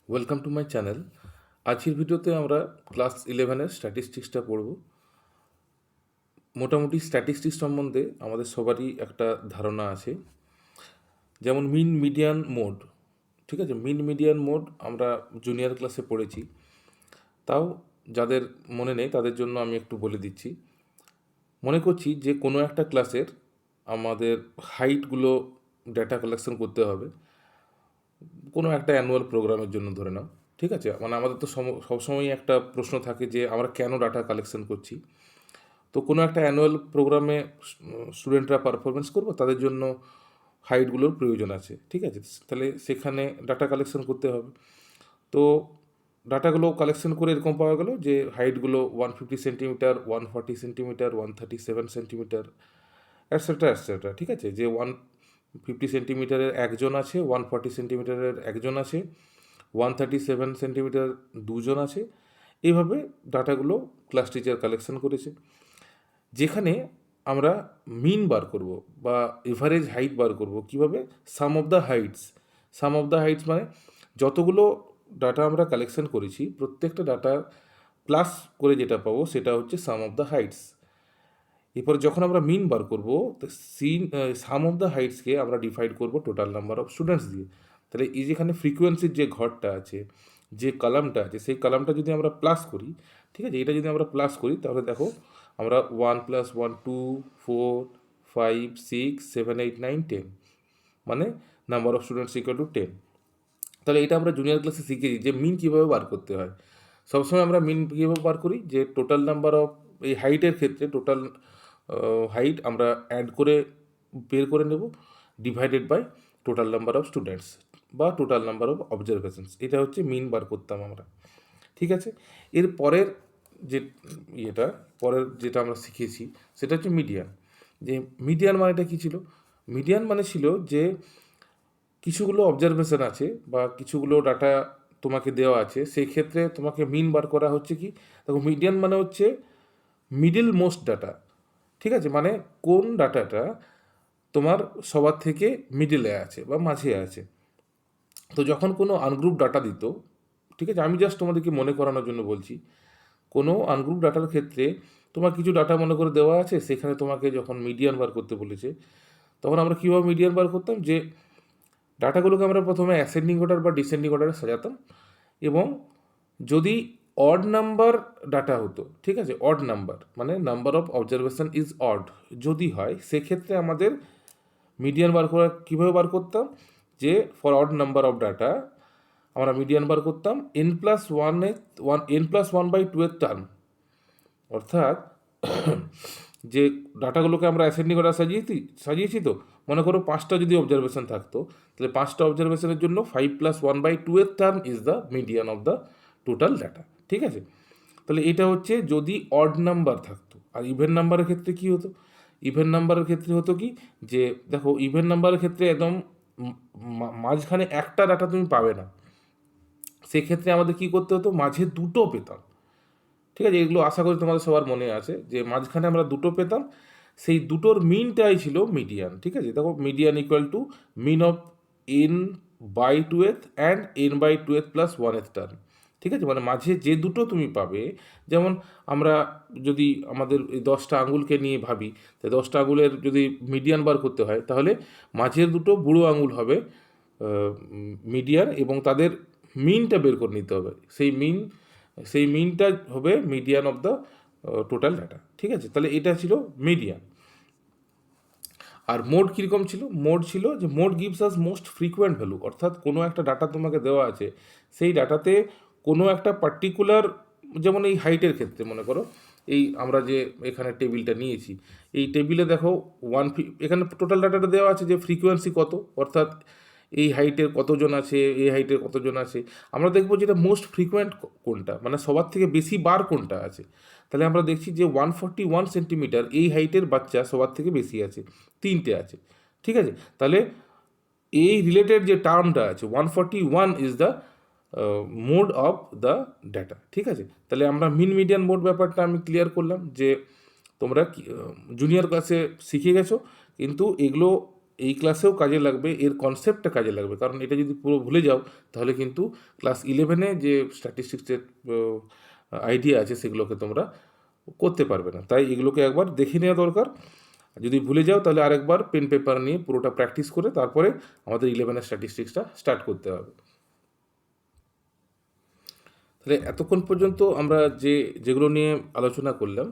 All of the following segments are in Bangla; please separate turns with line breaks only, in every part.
Welcome to my channel. আজকের ভিডিওতে আমরা ক্লাস 11-এর স্ট্যাটিস্টিক্সটা পড়ব। মোটামুটি স্ট্যাটিস্টিক্স সম্বন্ধে আমাদের সবারই একটা ধারণা আছে, যেমন মিন মিডিয়ান মোড। ঠিক আছে, মিন মিডিয়ান মোড আমরা জুনিয়র ক্লাসে পড়েছি, তাও যাদের মনে নেই তাদের জন্য আমি একটু বলে দিচ্ছি। মনে করছি যে কোনো একটা ক্লাসের আমাদের হাইটগুলো ডেটা কালেকশন করতে হবে কোনো একটা অ্যানুয়াল প্রোগ্রামের জন্য, ধরে নাও। ঠিক আছে, মানে আমাদের তো সবসময়ই একটা প্রশ্ন থাকে যে আমরা কেন ডাটা কালেকশন করছি। তো কোনো একটা অ্যানুয়াল প্রোগ্রামে স্টুডেন্টরা পারফরমেন্স করবো, তাদের জন্য হাইটগুলোর প্রয়োজন আছে। ঠিক আছে, তাহলে সেখানে ডাটা কালেকশন করতে হবে। তো ডাটাগুলো কালেকশন করে এরকম পাওয়া গেল যে হাইটগুলো 150 centimetre, 140 centimetre, 137 centimetre, etcetera etcetera. ঠিক আছে, যে 150 সেন্টিমিটারের একজন আছে, 140 সেন্টিমিটারের একজন আছে, 137 সেন্টিমিটার দুজন আছে। এইভাবে ডাটাগুলো ক্লাস টিচার কালেকশন করেছে, যেখানে আমরা মিন বার করব বা এভারেজ হাইট বার করব কিভাবে। Sum of the heights. Sum of the heights মানে যতগুলো ডাটা আমরা কালেকশন করেছি প্রত্যেকটা ডাটা প্লাস করে যেটা পাবো সেটা হচ্ছে সাম অফ দ্য হাইটস। এরপরে যখন আমরা মিন বার করবো, সাম অফ দ্য হাইটসকে আমরা ডিভাইড করব টোটাল নাম্বার অফ স্টুডেন্টস দিয়ে। তাহলে এই যেখানে ফ্রিকোয়েন্সির যে ঘরটা আছে, যে কলামটা আছে, সেই কলামটা যদি আমরা প্লাস করি, ঠিক আছে, এটা যদি আমরা প্লাস করি তাহলে দেখো আমরা 1 + 1 2 4 5 6 7 8 9 10, মানে number of students equal to 10। তাহলে এটা আমরা জুনিয়র ক্লাসে শিখেছি যে মিন কীভাবে বার করতে হয়। সবসময় আমরা মিন কীভাবে বার করি, যে টোটাল নাম্বার অফ, এই হাইটের ক্ষেত্রে টোটাল হাইট আমরা অ্যাড করে বের করে নেব, divided by total number of students বা টোটাল নাম্বার অফ অবজারভেশনস। এটা হচ্ছে মিন বার করতাম আমরা। ঠিক আছে, এর পরের যে পরের যেটা আমরা শিখেছি সেটা হচ্ছে মিডিয়ান। যে মিডিয়ান মানেটা কী ছিল? মিডিয়ান মানে ছিল যে কিছুগুলো অবজারভেশন আছে বা কিছুগুলো ডাটা তোমাকে দেওয়া আছে, সেই ক্ষেত্রে তোমাকে মিন বার করা হচ্ছে কি, দেখো মিডিয়ান মানে হচ্ছে মিডিল মোস্ট ডাটা। ঠিক আছে, মানে কোন ডাটাটা তোমার সবার থেকে মিডিলে আছে বা মাঝে আছে। তো যখন কোনো আনগ্রুপ ডাটা দিত, ঠিক আছে, আমি জাস্ট তোমাদেরকে মনে করানোর জন্য বলছি, কোনো আনগ্রুপ ডাটার ক্ষেত্রে তোমার কিছু ডাটা মনে করে দেওয়া আছে, সেখানে তোমাকে যখন মিডিয়ান বার করতে বলেছে, তখন আমরা কীভাবে মিডিয়ান বার করতাম, যে ডাটাগুলোকে আমরা প্রথমে অ্যাসেন্ডিং অর্ডার বা ডিসেন্ডিং অর্ডারে সাজাতাম, এবং যদি অড নাম্বার ডাটা হতো, ঠিক আছে, অড নাম্বার মানে number of observation is odd যদি হয়, সেক্ষেত্রে আমাদের মিডিয়ান বার করা কীভাবে বার করতাম, যে for odd number of data আমরা মিডিয়ান বার করতাম n+1/2 টার্ম। অর্থাৎ যে ডাটাগুলোকে আমরা অ্যাসেন্ডিং অর্ডার সাজিয়েছি তো, মনে করো 5টা যদি অবজারভেশন থাকতো, তাহলে 5টা অবজারভেশনের জন্য 5+1/2 term is the median of the total data. ঠিক আছে, তাহলে এটা হচ্ছে যদি অড নাম্বার থাকতো। আর ইভেন নাম্বারের ক্ষেত্রে কী হতো? ইভেন নাম্বারের ক্ষেত্রে হতো কি, যে দেখো ইভেন নাম্বারের ক্ষেত্রে একদম মাঝখানে একটা ডাটা তুমি পাবে না, সেক্ষেত্রে আমাদের কী করতে হতো, মাঝে দুটো পেতাম। ঠিক আছে, এগুলো আশা করি তোমাদের সবার মনে আছে, যে মাঝখানে আমরা দুটো পেতাম, সেই দুটোর মিনটাই ছিল মিডিয়ান। ঠিক আছে, দেখো median equal to mean of n/2 and n/2 + 1 term. ঠিক আছে, মানে মাঝে যে দুটো তুমি পাবে, যেমন আমরা যদি আমাদের এই 10টা আঙুলকে নিয়ে ভাবি, তাই 10টা আঙুলের যদি মিডিয়ান বার করতে হয়, তাহলে মাঝের দুটো বুড়ো আঙুল হবে মিডিয়ান, এবং তাদের মিনটা বের করে নিতে হবে। সেই মিনটা হবে median of the total data. ঠিক আছে, তাহলে এটা ছিল মিডিয়ান। আর মোড কীরকম ছিল? মোড ছিল যে mode gives us most frequent value, অর্থাৎ কোনো একটা ডাটা তোমাকে দেওয়া আছে, সেই ডাটাতে কোনো একটা পার্টিকুলার, যেমন এই হাইটের ক্ষেত্রে মনে করো, এই আমরা যে এখানে টেবিলটা নিয়েছি, এই টেবিলে দেখো এখানে টোটাল ডাটাটা দেওয়া আছে যে ফ্রিকোয়েন্সি কত, অর্থাৎ এই হাইটের কতজন আছে, এই হাইটের কতজন আছে। আমরা দেখবো যেটা মোস্ট ফ্রিকোয়েন্ট কোনটা, মানে সবার থেকে বেশি বার কোনটা আছে। তাহলে আমরা দেখছি যে 141 সেন্টিমিটার এই হাইটের বাচ্চা সবার থেকে বেশি আছে, 3টে আছে। ঠিক আছে, তাহলে এই রিলেটেড যে টার্মটা আছে 141 is the mode of the data. ঠিক আছে, তাহলে আমরা মিন মিডিয়ান মোড ব্যাপারটা আমি ক্লিয়ার করলাম, যে তোমরা জুনিয়র ক্লাসে শিখে গেছো, কিন্তু এগুলো এই ক্লাসেও কাজে লাগবে, এর কনসেপ্টটা কাজে লাগবে, কারণ এটা যদি পুরো ভুলে যাও তাহলে কিন্তু ক্লাস 11-এ যে স্ট্যাটিস্টিক্সের আইডিয়া আছে সেগুলোকে তোমরা করতে পারবে না। তাই এগুলোকে একবার দেখে নেওয়া দরকার। যদি ভুলে যাও তাহলে আরেকবার পেন পেপার নিয়ে পুরোটা প্র্যাকটিস করে তারপরে আমাদের 11-এর স্ট্যাটিস্টিক্সটা স্টার্ট করতে হবে। তাহলে এতক্ষণ পর্যন্ত আমরা যেগুলো নিয়ে আলোচনা করলাম,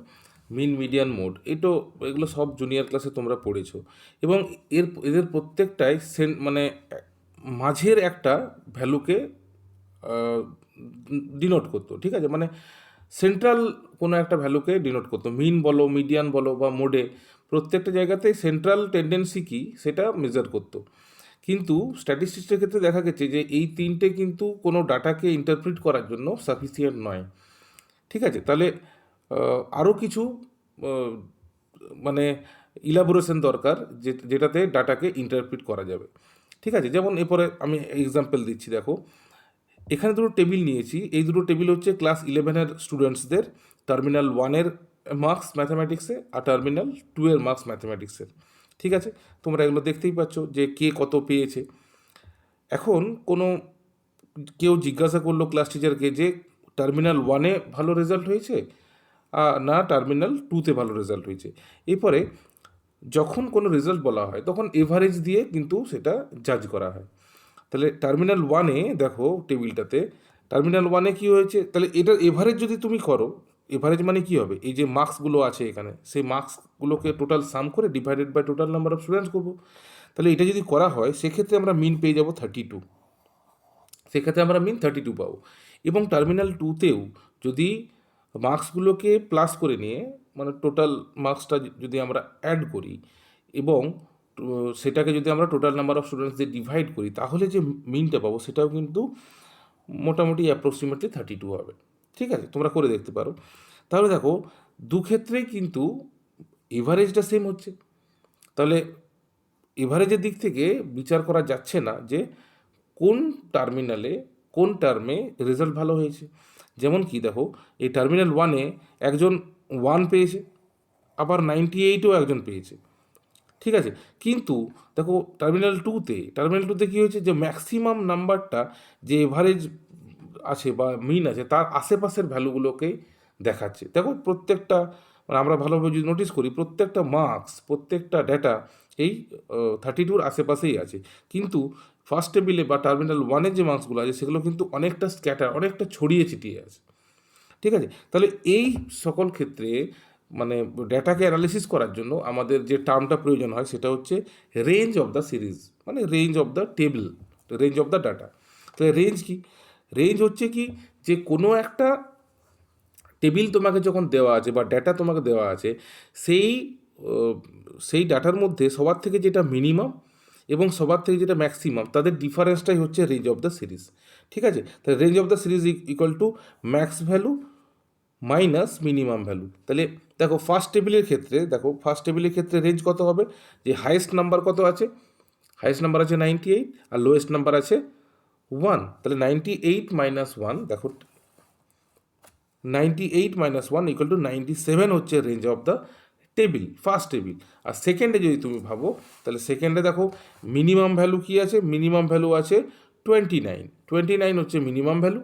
মিন, মিডিয়ান, মোড, এগুলো সব জুনিয়র ক্লাসে তোমরা পড়েছো, এবং এদের প্রত্যেকটাই মানে মাঝের একটা ভ্যালুকে ডিনোট করতো, ঠিক আছে, মানে সেন্ট্রাল কোনো একটা ভ্যালুকে ডিনোট করতো। মিন বলো, মিডিয়ান বলো বা মোডে, প্রত্যেকটা জায়গাতেই সেন্ট্রাল টেন্ডেন্সি কী সেটা মেজার করতো। কিন্তু স্ট্যাটিস্টিক্সের ক্ষেত্রে দেখা গেছে যে এই তিনটে কিন্তু কোনো ডাটাকে ইন্টারপ্রিট করার জন্য সাফিসিয়েন্ট নয়, ঠিক আছে। তাহলে আরও কিছু মানে ইলাবোরেশন দরকার যেটাতে ডাটাকে ইন্টারপ্রিট করা যাবে, ঠিক আছে। যেমন এরপরে আমি এক্সাম্পল দিচ্ছি, দেখো এখানে দুটো টেবিল নিয়েছি। এই দুটো টেবিল হচ্ছে ক্লাস 11-এর স্টুডেন্টসদের, টার্মিনাল 1-এর মার্কস ম্যাথামেটিক্সে আর টার্মিনাল 2-এর মার্কস ম্যাথামেটিক্সের, ঠিক আছে। তোমরা এগুলো দেখতেই পাচ্ছ যে কে কত পেয়েছে। এখন কেউ জিজ্ঞাসা করলো ক্লাস টিচারকে যে টার্মিনাল 1-এ ভালো রেজাল্ট হয়েছে না টার্মিনাল 2-তে ভালো রেজাল্ট হয়েছে। এরপরে যখন কোনো রেজাল্ট বলা হয় তখন এভারেজ দিয়ে কিন্তু সেটা জাজ করা হয়। তাহলে টার্মিনাল 1-এ দেখো টেবিলটাতে টার্মিনাল 1-এ কী হয়েছে, তাহলে এটার এভারেজ যদি তুমি করো, এভারেজ মানে কী হবে, এই যে মার্কসগুলো আছে এখানে সেই মার্কসগুলোকে টোটাল সাম করে divided by total number of students করবো। তাহলে এটা যদি করা হয় সেক্ষেত্রে আমরা মিন পেয়ে যাবো 32, সেক্ষেত্রে আমরা মিন 32 পাবো। এবং টার্মিনাল 2-তেও যদি মার্কসগুলোকে প্লাস করে নিয়ে মানে টোটাল মার্কসটা যদি আমরা অ্যাড করি এবং সেটাকে যদি আমরা টোটাল নাম্বার অফ স্টুডেন্টস দিয়ে ডিভাইড করি, তাহলে যে মিনটা পাবো সেটাও কিন্তু মোটামুটি অ্যাপ্রক্সিমেটলি 32 হবে, ঠিক আছে। তোমরা করে দেখতে পারো। তাহলে দেখো দুক্ষেত্রেই কিন্তু এভারেজটা সেম হচ্ছে। তাহলে এভারেজের দিক থেকে বিচার করা যাচ্ছে না যে কোন টার্মিনালে কোন টার্মে রেজাল্ট ভালো হয়েছে। যেমন কি দেখো এই টার্মিনাল 1-এ একজন 1 পেয়েছে, আবার 98-ও একজন পেয়েছে, ঠিক আছে। কিন্তু দেখো টার্মিনাল 2-তে কী হয়েছে যে ম্যাক্সিমাম নাম্বারটা যে এভারেজ আছে বা মিন আছে তার আশেপাশের ভ্যালুগুলোকেই দেখাচ্ছে। দেখো প্রত্যেকটা মানে আমরা ভালোভাবে যদি নোটিস করি প্রত্যেকটা মার্কস প্রত্যেকটা ডেটা এই 32-র আশেপাশেই আছে। কিন্তু ফার্স্ট টেবিলে বা টার্মিনাল 1-এর যে মার্কসগুলো আছে সেগুলো কিন্তু অনেকটা স্ক্যাটার, অনেকটা ছড়িয়ে ছিটিয়ে আছে, ঠিক আছে। তাহলে এই সকল ক্ষেত্রে মানে ডেটাকে অ্যানালিসিস করার জন্য আমাদের যে টার্মটা প্রয়োজন হয় সেটা হচ্ছে রেঞ্জ অফ দ্য সিরিজ, মানে range of the table, range of the data. তাহলে রেঞ্জ কি, রেঞ্জ হচ্ছে কি যে কোনো একটা টেবিল তোমাকে যখন দেওয়া আছে বা ডেটা তোমাকে দেওয়া আছে সেই ডাটার মধ্যে সবার থেকে যেটা মিনিমাম এবং সবার থেকে যেটা ম্যাক্সিমাম তাদের ডিফারেন্সটাই হচ্ছে রেঞ্জ অফ দ্য সিরিজ, ঠিক আছে। তাহলে range of the series equal to max value minus minimum value. তাহলে দেখো ফার্স্ট টেবিলের ক্ষেত্রে রেঞ্জ কত হবে, যে হাইয়েস্ট নাম্বার কত আছে, হাইয়েস্ট নাম্বার আছে 98 আর লোয়েস্ট নাম্বার আছে 1। তাহলে 98 মাইনাস 1, দেখো 98 মাইনাস 1 ইকুয়াল টু 97 হচ্ছে range of the table, first table. আর সেকেন্ডে যদি তুমি ভাবো তাহলে সেকেন্ডে দেখো মিনিমাম ভ্যালু কী আছে, মিনিমাম ভ্যালু আছে 29 হচ্ছে মিনিমাম ভ্যালু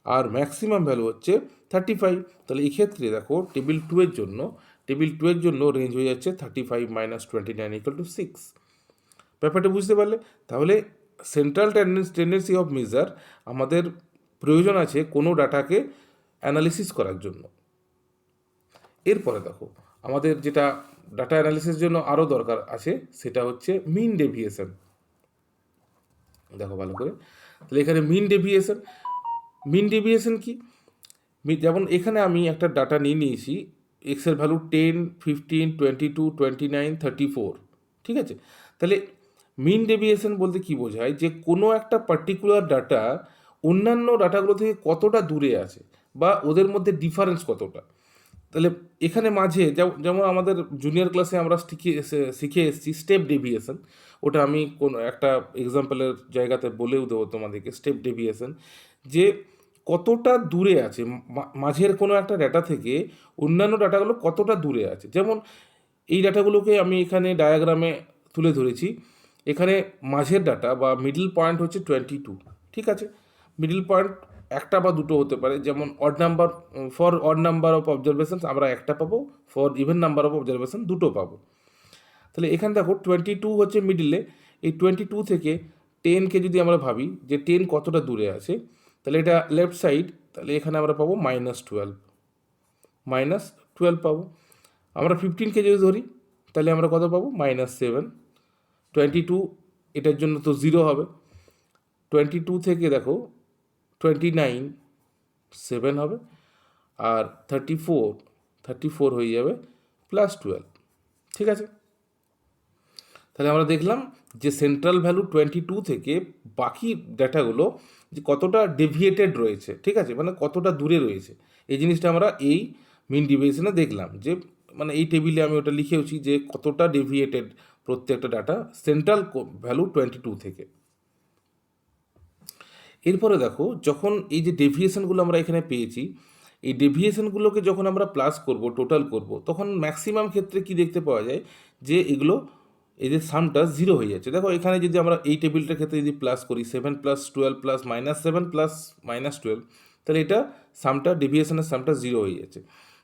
আর ম্যাক্সিমাম ভ্যালু হচ্ছে 35। তাহলে এই ক্ষেত্রে দেখো টেবিল 2-এর জন্য রেঞ্জ হয়ে যাচ্ছে 35 মাইনাস 29 ইকুয়াল টু 6। ব্যাপারটা বুঝতে পারলে? তাহলে সেন্ট্রাল টেন্ডেন্সি অফ মেজার আমাদের প্রয়োজন আছে কোনো ডাটাকে অ্যানালিসিস করার জন্য। এরপরে দেখো আমাদের যেটা ডাটা অ্যানালিসিসের জন্য আরও দরকার আছে সেটা হচ্ছে মিন ডেভিয়েশন। দেখো ভালো করে, তাহলে এখানে মিন ডেভিয়েশন কি, যেমন এখানে আমি একটা ডাটা নিয়েছি এক্সের ভ্যালু 10, 15, 22, 29, 34, ঠিক আছে। তাহলে মিন ডেভিয়েশন বলতে কি বোঝায়, যে কোনো একটা পার্টিকুলার ডাটা অন্যান্য ডাটাগুলো থেকে কতটা দূরে আছে বা ওদের মধ্যে ডিফারেন্স কতটা। তাহলে এখানে মাঝে যেমন আমাদের জুনিয়র ক্লাসে আমরা শিখে এসেছি স্টেপ ডেভিয়েশন, ওটা আমি কোনো একটা এক্সাম্পলের জায়গাতে বলেও দেবো তোমাদেরকে। স্টেপ ডেভিয়েশন যে কতটা দূরে আছে মাঝের কোনো একটা ডাটা থেকে অন্যান্য ডাটাগুলো কতটা দূরে আছে। যেমন এই ডাটাগুলোকে আমি এখানে ডায়াগ্রামে তুলে ধরেছি। এখানে মাঝের ডাটা বা মিডল পয়েন্ট হচ্ছে 22, ঠিক আছে। মিডল পয়েন্ট একটা বা দুটো হতে পারে, যেমন odd number, for odd number of observation আমরা একটা পাবো, for even number of observation দুটো পাবো। তাহলে এখানে দেখো 22 হচ্ছে মিডিলে। এই 22 থেকে 10কে যদি আমরা ভাবি যে 10 কতটা দূরে আছে, তাহলে এটা লেফট সাইড, তাহলে এখানে আমরা পাবো -12 পাবো। আমরা 15কে যদি ধরি তাহলে আমরা কত পাবো, -7। 22 এটার জন্য তো 0 হবে। 22 থেকে দেখো 29 7 হবে, আর 34 হয়ে যাবে +12, ঠিক আছে। তাহলে আমরা দেখলাম যে সেন্ট্রাল ভ্যালু 22 থেকে বাকি ডাটাগুলো যে কতটা ডেভিয়েটেড রয়েছে, ঠিক আছে, মানে কতটা দূরে রয়েছে, এই জিনিসটা আমরা এই মিন ডেভিয়েশনে দেখলাম। যে মানে এই টেবিলে আমি ওটা লিখেওছি যে কতটা ডেভিয়েটেড প্রত্যেকটা ডাটা সেন্ট্রাল ভ্যালু 22 থেকে। এরপরে দেখো, যখন এই যে ডেভিয়েশনগুলো আমরা এখানে পেয়েছি, এই ডেভিয়েশনগুলোকে যখন আমরা প্লাস করব, টোটাল করব, তখন ম্যাক্সিমাম ক্ষেত্রে কি দেখতে পাওয়া যায় যে এগুলো, এই যে সামটা 0 হয়ে যাচ্ছে। দেখো এখানে যদি আমরা এই টেবিলটার ক্ষেত্রে যদি প্লাস করি 7 + 12 + -7 + -12, তাহলে এটা সামটা, ডেভিয়েশনের সামটা 0 হয়ে যাচ্ছে।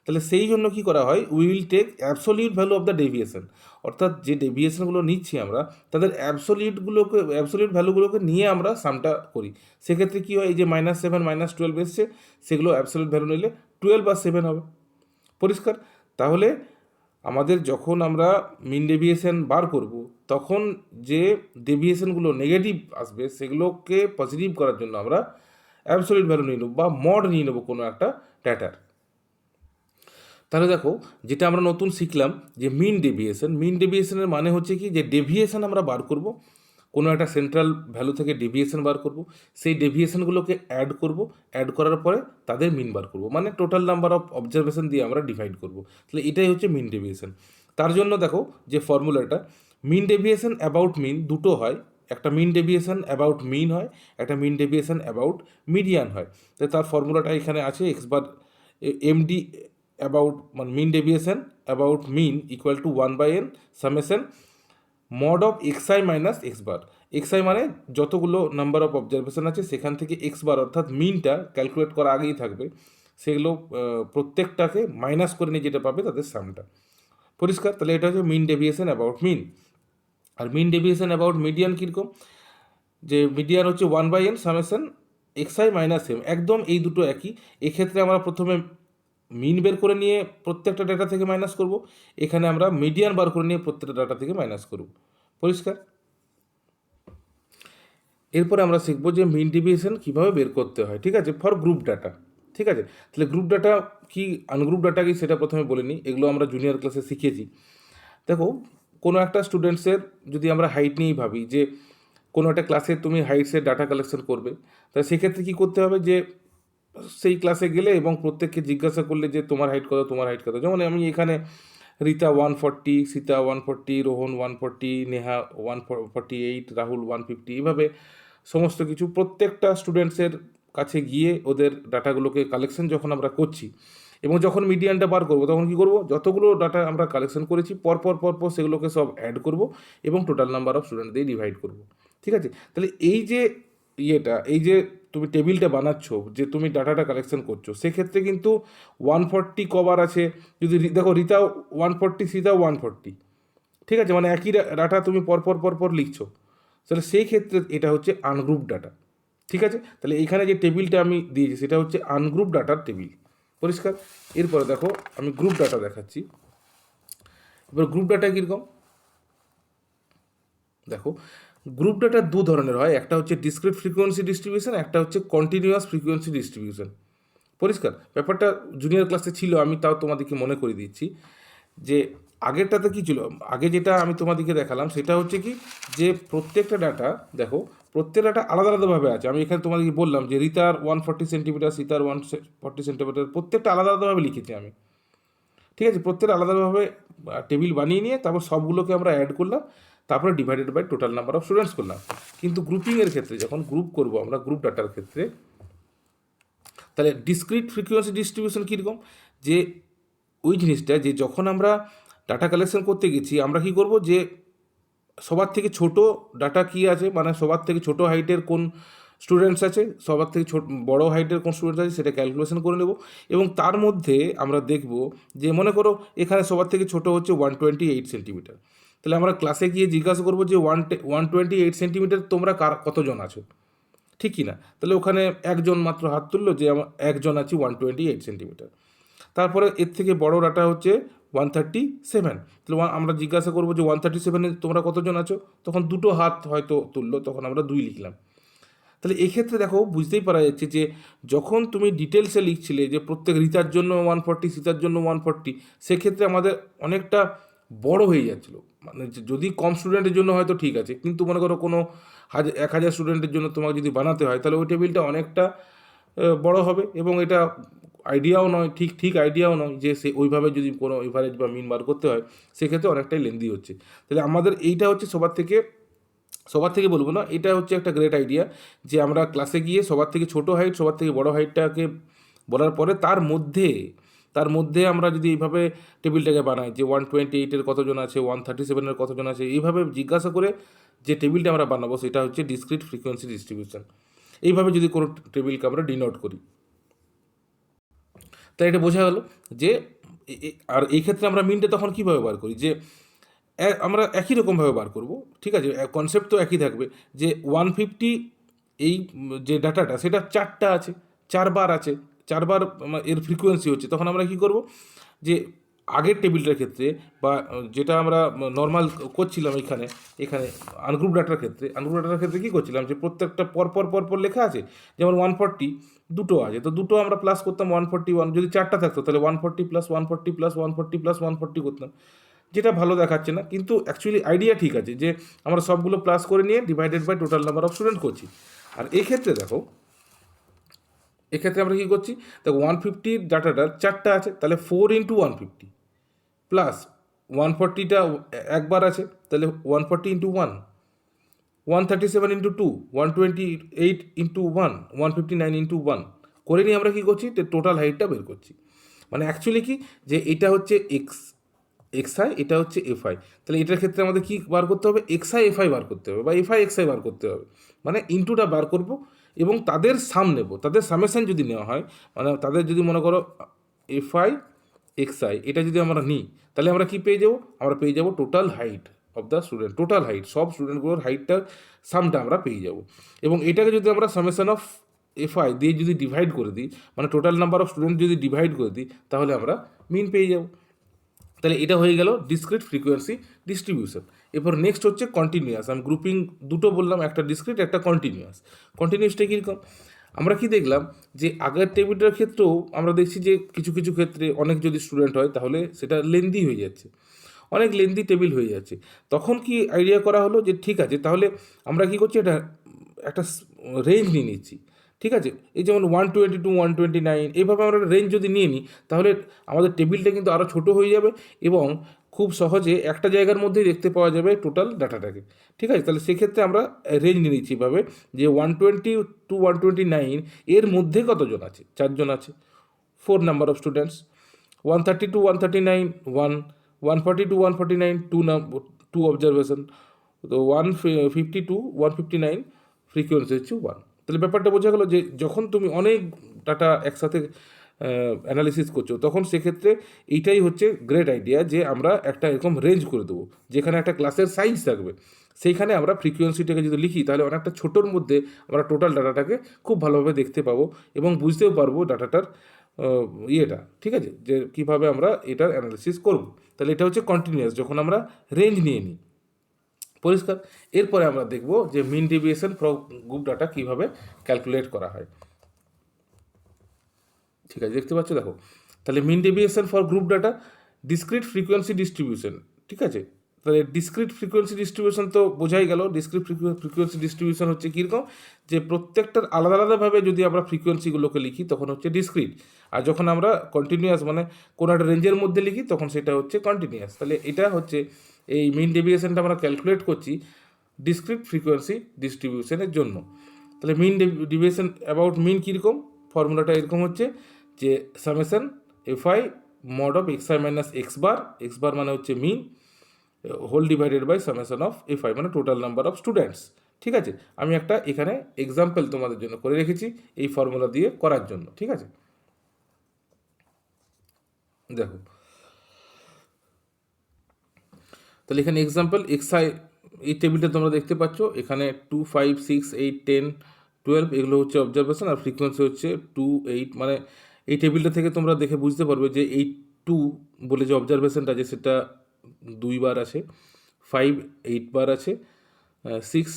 তাহলে সেই জন্য কি করা হয়, we will take absolute value of the deviation, অর্থাৎ যে ডেভিয়েশনগুলো নিচ্ছি আমরা তাদের অ্যাবসোলিউট ভ্যালুগুলোকে নিয়ে আমরা সামটা করি। সেক্ষেত্রে কী হয়, এই যে -7 -12 এসছে, সেগুলো অ্যাবসোলিউট ভ্যালু নিলে 12 বা 7 হবে। পরিষ্কার? তাহলে আমাদের যখন আমরা মিন ডেভিয়েশন বার করব, তখন যে ডেভিয়েশনগুলো নেগেটিভ আসবে সেগুলোকে পজিটিভ করার জন্য আমরা অ্যাবসোলিউট ভ্যালু নিয়ে নেবো বা মড নিয়ে নেবো কোনো একটা ডেটার। তাহলে দেখো, যেটা আমরা নতুন শিখলাম যে মিন ডেভিয়েশনের মানে হচ্ছে কি, যে ডেভিয়েশন আমরা বার করব, কোনো একটা সেন্ট্রাল ভ্যালু থেকে ডেভিয়েশন বার করব, সেই ডেভিয়েশনগুলোকে অ্যাড করার পরে তাদের মিন বার করব, মানে টোটাল নাম্বার অফ অবজারভেশন দিয়ে আমরা ডিভাইড করব। তাহলে এটাই হচ্ছে মিন ডেভিয়েশন। তার জন্য দেখো যে ফর্মুলাটা, মিন ডেভিয়েশন অ্যাবাউট মিন দুটো হয়, একটা মিন ডেভিয়েশন অ্যাবাউট মিন হয়, একটা মিন ডেভিয়েশন অ্যাবাউট মিডিয়ান হয়। তো তার ফর্মুলাটা এখানে আছে, x/, MD অ্যাবাউট মানে mean deviation about mean equal to 1/n summation mod of xi minus x/। xi মানে যতগুলো নাম্বার অফ অবজারভেশন আছে সেখান থেকে x/, অর্থাৎ মিনটা ক্যালকুলেট করা আগেই থাকবে, সেগুলো প্রত্যেকটাকে মাইনাস করে নিয়ে যেটা পাবে তাদের সামটা। পরিষ্কার? তাহলে এটা হচ্ছে মিন ডেভিয়েশন অ্যাবাউট মিন। আর মিন ডেভিয়েশন অ্যাবাউট মিডিয়ান কীরকম, যে মিডিয়ান হচ্ছে 1/n summation xi minus m, একদম এই দুটো একই। এক্ষেত্রে আমরা প্রথমে মিন বের করে নিয়ে প্রত্যেকটা ডাটা থেকে মাইনাস করব, এখানে আমরা মিডিয়ান বার করে নিয়ে প্রত্যেকটা ডাটা থেকে মাইনাস করব। পরিষ্কার? এরপরে আমরা শিখব যে মিন ডেভিয়েশন কীভাবে বের করতে হয়, ঠিক আছে, ফর গ্রুপ ডাটা। ঠিক আছে, তাহলে গ্রুপ ডাটা কি, আনগ্রুপ ডাটা কি, সেটা প্রথমে বলে নিই। এগুলো আমরা জুনিয়র ক্লাসে শিখেছি। দেখো, কোনো একটা স্টুডেন্টসের যদি আমরা হাইট নিয়েই ভাবি, যে কোনো একটা ক্লাসে তুমি হাইটসের ডাটা কালেকশন করবে, তাহলে সেক্ষেত্রে কী করতে হবে, যে সেই ক্লাসে গেলে এবং প্রত্যেককে জিজ্ঞাসা করলে যে তোমার হাইট কত। যেমন আমি এখানে রিতা 140, সীতা 140, রোহন 140, নেহা 148, রাহুল 150, এভাবে সমস্ত কিছু প্রত্যেকটা স্টুডেন্টসের কাছে গিয়ে ওদের ডাটাগুলোকে কালেকশন যখন আমরা করছি, এবং যখন মিডিয়ানটা বার করবো, তখন কী করবো, যতগুলো ডাটা আমরা কালেকশন করেছি পরপর সেগুলোকে সব অ্যাড করব এবং টোটাল নাম্বার অফ স্টুডেন্ট দিয়ে ডিভাইড করব। ঠিক আছে, তাহলে এই যে এই যে তুমি টেবিলটা বানাচ্ছ, যে তুমি ডাটাটা কালেকশন করছো, সেক্ষেত্রে কিন্তু 140 কবার আছে, যদি দেখো রিতা 140, সীতা 140, ঠিক আছে, মানে একই ডাটা তুমি পরপর লিখছো, তাহলে সেই ক্ষেত্রে এটা হচ্ছে আনগ্রুপ ডাটা। ঠিক আছে, তাহলে এইখানে যে টেবিলটা আমি দিয়েছি সেটা হচ্ছে আনগ্রুপ ডাটার টেবিল। পরিষ্কার? এরপরে দেখো আমি গ্রুপ ডাটা দেখাচ্ছি। এবার গ্রুপ ডাটা কীরকম দেখো, গ্রুপ ডাটা দু ধরনের হয়, একটা হচ্ছে ডিসক্রিট ফ্রিকোয়েন্সি ডিস্ট্রিবিউশন, একটা হচ্ছে কন্টিনিউয়াস ফ্রিকোয়েন্সি ডিস্ট্রিবিউশন। পরিষ্কার? ব্যাপারটা জুনিয়র ক্লাসে ছিল, আমি তাও তোমাদেরকে মনে করে দিচ্ছি। যে আগেরটাতে কী ছিল, আগে যেটা আমি তোমাদেরকে দেখালাম সেটা হচ্ছে কি, যে প্রত্যেকটা ডাটা দেখো, প্রত্যেক ডাটা আলাদা আলাদাভাবে আছে। আমি এখানে তোমাদেরকে বললাম যে রিতার 140 সেন্টিমিটার, সীতার 140 সেন্টিমিটার, প্রত্যেকটা আলাদা আলাদাভাবে লিখেছি আমি। ঠিক আছে, প্রত্যেকটা আলাদাভাবে টেবিল বানিয়ে নিয়ে তারপর সবগুলোকে আমরা অ্যাড করলাম, তারপরে divided by total number of students করলাম। কিন্তু গ্রুপিংয়ের ক্ষেত্রে, যখন গ্রুপ করব আমরা গ্রুপ ডাটার ক্ষেত্রে, তাহলে ডিসক্রিট ফ্রিকোয়েন্সি ডিস্ট্রিবিউশন কীরকম, যে ওই জিনিসটা, যে যখন আমরা ডাটা কালেকশন করতে গেছি আমরা কি করব, যে সবার থেকে ছোট ডাটা কি আছে, মানে সবার থেকে ছোট হাইটের কোন স্টুডেন্টস আছে, সবার থেকে বড় হাইটের কোন স্টুডেন্টস আছে, সেটা ক্যালকুলেশন করে নেব। এবং তার মধ্যে আমরা দেখব যে মনে করো এখানে সবার থেকে ছোট হচ্ছে 128 সেন্টিমিটার, তাহলে আমরা ক্লাসে গিয়ে জিজ্ঞাসা করবো যে 128 সেন্টিমিটার তোমরা কতজন আছো, ঠিক কি না? তাহলে ওখানে একজন মাত্র হাত তুললো যে আমার একজন আছি 128 সেন্টিমিটার। তারপরে এর থেকে বড় ডাটা হচ্ছে 137, তাহলে আমরা জিজ্ঞাসা করবো যে 137-এ তোমরা কতজন আছো, তখন দুটো হাত হয়তো তুললো, তখন আমরা 2 লিখলাম। তাহলে এক্ষেত্রে দেখো বুঝতেই পারা যাচ্ছে যে যখন তুমি ডিটেলসে লিখছিলে যে প্রত্যেক রিতার জন্য 140, সীতার জন্য 140, সেক্ষেত্রে আমাদের অনেকটা বড় হয়ে যাচ্ছিলো। মানে যদি কম স্টুডেন্টের জন্য হয়তো ঠিক আছে, কিন্তু মনে করো কোনো 1000 স্টুডেন্টের জন্য তোমাকে যদি বানাতে হয়, তাহলে ওই টেবিলটা অনেকটা বড় হবে, এবং এটা আইডিয়াও নয়, ঠিক আইডিয়াও নয় যে সে ওইভাবে যদি কোনো এভারেজ বা মিন বার করতে হয়, সেক্ষেত্রে অনেকটাই লেন্দি হচ্ছে। তাহলে আমাদের এইটা হচ্ছে সবার থেকে বলবো না, এটা হচ্ছে একটা গ্রেট আইডিয়া যে আমরা ক্লাসে গিয়ে সবার থেকে ছোট হাইট, সবার থেকে বড় হাইটটাকে বলার পরে তার মধ্যে আমরা যদি এইভাবে টেবিলটাকে বানাই যে 128-এর কতজন আছে, 137-এর কতজন আছে, এইভাবে জিজ্ঞাসা করে যে টেবিলটা আমরা বানাবো সেটা হচ্ছে ডিসক্রিট ফ্রিকোয়েন্সি ডিস্ট্রিবিউশন। এইভাবে যদি কোনো টেবিলকে আমরা ডিনোট করি, তাই এটা বোঝা গেল যে আর এই ক্ষেত্রে আমরা মিনটা তখন কীভাবে বার করি, যে আমরা একই রকমভাবে বার করব, ঠিক আছে, কনসেপ্ট তো একই থাকবে যে 150 এই যে ডাটাটা সেটা 4টা আছে, 4বার আছে, 4বার এর ফ্রিকোয়েন্সি হচ্ছে, তখন আমরা কি করব যে আগের টেবিলটার ক্ষেত্রে বা যেটা আমরা নর্মাল করছিলাম এখানে আনগ্রুপ ডাটার ক্ষেত্রে কী করছিলাম যে প্রত্যেকটা পরপর লেখা আছে, যেমন 140 দুটো আছে, তো দুটো আমরা প্লাস করতাম 141, যদি 4টা থাকতো তাহলে 140 + 140 + 140 + 140 করতাম, যেটা ভালো দেখাচ্ছে না, কিন্তু অ্যাকচুয়ালি আইডিয়া ঠিক আছে যে আমরা সবগুলো প্লাস করে নিয়ে divided by total number of student করছি। আর এক্ষেত্রে আমরা কী করছি, দেখো 150 ডাটাটা 4টা আছে, তাহলে 4 × 150 প্লাস 140টা একবার আছে, তাহলে 140 × 1, 137 × 2, 128 × 1, 159 × 1 করে নিয়ে আমরা কী করছি, টোটাল হাইটটা বের করছি। মানে অ্যাকচুয়ালি কি যে এটা হচ্ছে এক্সআই, এটা হচ্ছে এফআই, তাহলে এটার ক্ষেত্রে আমাদের কি বার করতে হবে, এক্সআই এফআই বার করতে হবে বা এফআই এক্সআই বার করতে হবে, মানে ইনটুটা বার করব এবং তাদের সাম নেব, তাদের সামেশন যদি নেওয়া হয়, মানে তাদের যদি মনে করো এফআই এক্সআই এটা যদি আমরা নিই, তাহলে আমরা কি পেয়ে যাব, আমরা পেয়ে যাব total height of the student, total height, সব স্টুডেন্টগুলোর হাইটটার সামটা আমরা পেয়ে যাব। এবং এটাকে যদি আমরা সামেশন অফ এফআই দিয়ে যদি ডিভাইড করে দিই, মানে টোটাল নাম্বার অফ স্টুডেন্ট যদি ডিভাইড করে দিই, তাহলে আমরা মিন পেয়ে যাব। তাহলে এটা হয়ে গেল ডিসক্রিট ফ্রিকোয়েন্সি ডিস্ট্রিবিউশন। এরপর নেক্সট হচ্ছে কন্টিনিউয়াস। আমি গ্রুপিং দুটো বললাম, একটা ডিসক্রিট একটা কন্টিনিউয়াসটা কীরকম, আমরা কি দেখলাম যে আগের টেবিলটার ক্ষেত্রেও আমরা দেখছি যে কিছু ক্ষেত্রে অনেক যদি স্টুডেন্ট হয় তাহলে সেটা লেন্দি হয়ে যাচ্ছে, অনেক লেন্দি টেবিল হয়ে যাচ্ছে। তখন কি আইডিয়া করা হলো যে ঠিক আছে, তাহলে আমরা কি করছি, একটা রেঞ্জ নিয়ে নিচ্ছি, ঠিক আছে, এই যেমন 122 129 এইভাবে আমরা রেঞ্জ যদি নিয়ে নিই, তাহলে আমাদের টেবিলটা কিন্তু আরও ছোটো হয়ে যাবে এবং খুব সহজে একটা জায়গার মধ্যেই দেখতে পাওয়া যাবে টোটাল ডাটাটাকে, ঠিক আছে। তাহলে সেক্ষেত্রে আমরা রেঞ্জ নিয়ে নিচ্ছি এভাবে যে 120 to 129 এর মধ্যে কতজন আছে, 4জন আছে, 4 number of students, 130 to 139 1, 140 to 149 2 observation, তো 150 to 159 ফ্রিকোয়েন্সি হচ্ছে 1। তাহলে ব্যাপারটা বোঝা গেলো যে যখন তুমি অনেক ডাটা একসাথে অ্যানালিসিস করছো, তখন সেক্ষেত্রে এইটাই হচ্ছে গ্রেট আইডিয়া যে আমরা একটা এরকম রেঞ্জ করে দেবো, যেখানে একটা ক্লাসের সাইজ থাকবে, সেইখানে আমরা ফ্রিকোয়েন্সিটাকে যদি লিখি, তাহলে অনেকটা ছোটোর মধ্যে আমরা টোটাল ডাটাটাকে খুব ভালোভাবে দেখতে পাবো এবং বুঝতেও পারবো ডাটাটার ইয়েটা, ঠিক আছে, যে কীভাবে আমরা এটার অ্যানালিসিস করব। তাহলে এটা হচ্ছে কন্টিনিউয়াস, যখন আমরা রেঞ্জ নিয়ে নিই, পরিষ্কার। এরপরে আমরা দেখব যে mean deviation for group data কীভাবে ক্যালকুলেট করা হয়, ঠিক আছে, দেখতে পাচ্ছ, দেখো, তাহলে mean deviation for group data discrete frequency distribution, ঠিক আছে। তাহলে ডিসক্রিট ফ্রিকোয়েন্সি ডিস্ট্রিবিউশন তো বোঝাই গেল। ডিসক্রিট ফ্রিকোয়েন্সি ডিস্ট্রিবিউশন হচ্ছে কীরকম, যে প্রত্যেকটার আলাদাভাবে যদি আমরা ফ্রিকোয়েন্সিগুলোকে লিখি তখন হচ্ছে ডিসক্রিট, আর যখন আমরা কন্টিনিউয়াস মানে কোনো একটা রেঞ্জের মধ্যে লিখি তখন সেটা হচ্ছে কন্টিনিউয়াস। তাহলে এটা হচ্ছে এই মিন ডেভিয়েশনটা আমরা ক্যালকুলেট করছি ডিসক্রিট ফ্রিকোয়েন্সি ডিস্ট্রিবিউশনের জন্য। তাহলে মিন ডেভিয়েশন অ্যাবাউট মিন কীরকম, ফর্মুলাটা এরকম হচ্ছে যে summation f i mod of x i minus x bar মানে হচ্ছে mean, whole divided by summation of f i, মানে টোটাল নাম্বার অফ স্টুডেন্টস। ঠিক আছে, আমি একটা এখানে এক্সাম্পল তোমাদের জন্য করে রেখেছি এই ফর্মুলা দিয়ে করার জন্য। ঠিক আছে, দেখো তাহলে এখানে এক্সাম্পল এক্সআই, এই টেবিলটা তোমরা দেখতে পাচ্ছ, এখানে 2, 5, 6, 8, 10, 12 এগুলো হচ্ছে অবজারভেশন, আর ফ্রিকোয়েন্সি হচ্ছে 2, 8। মানে এই টেবিলটা থেকে তোমরা দেখে বুঝতে পারবে যে 8, 2 বলে যে অবজারভেশনটা আছে সেটা 2 বার আছে, 5, 8 বার আছে, 6,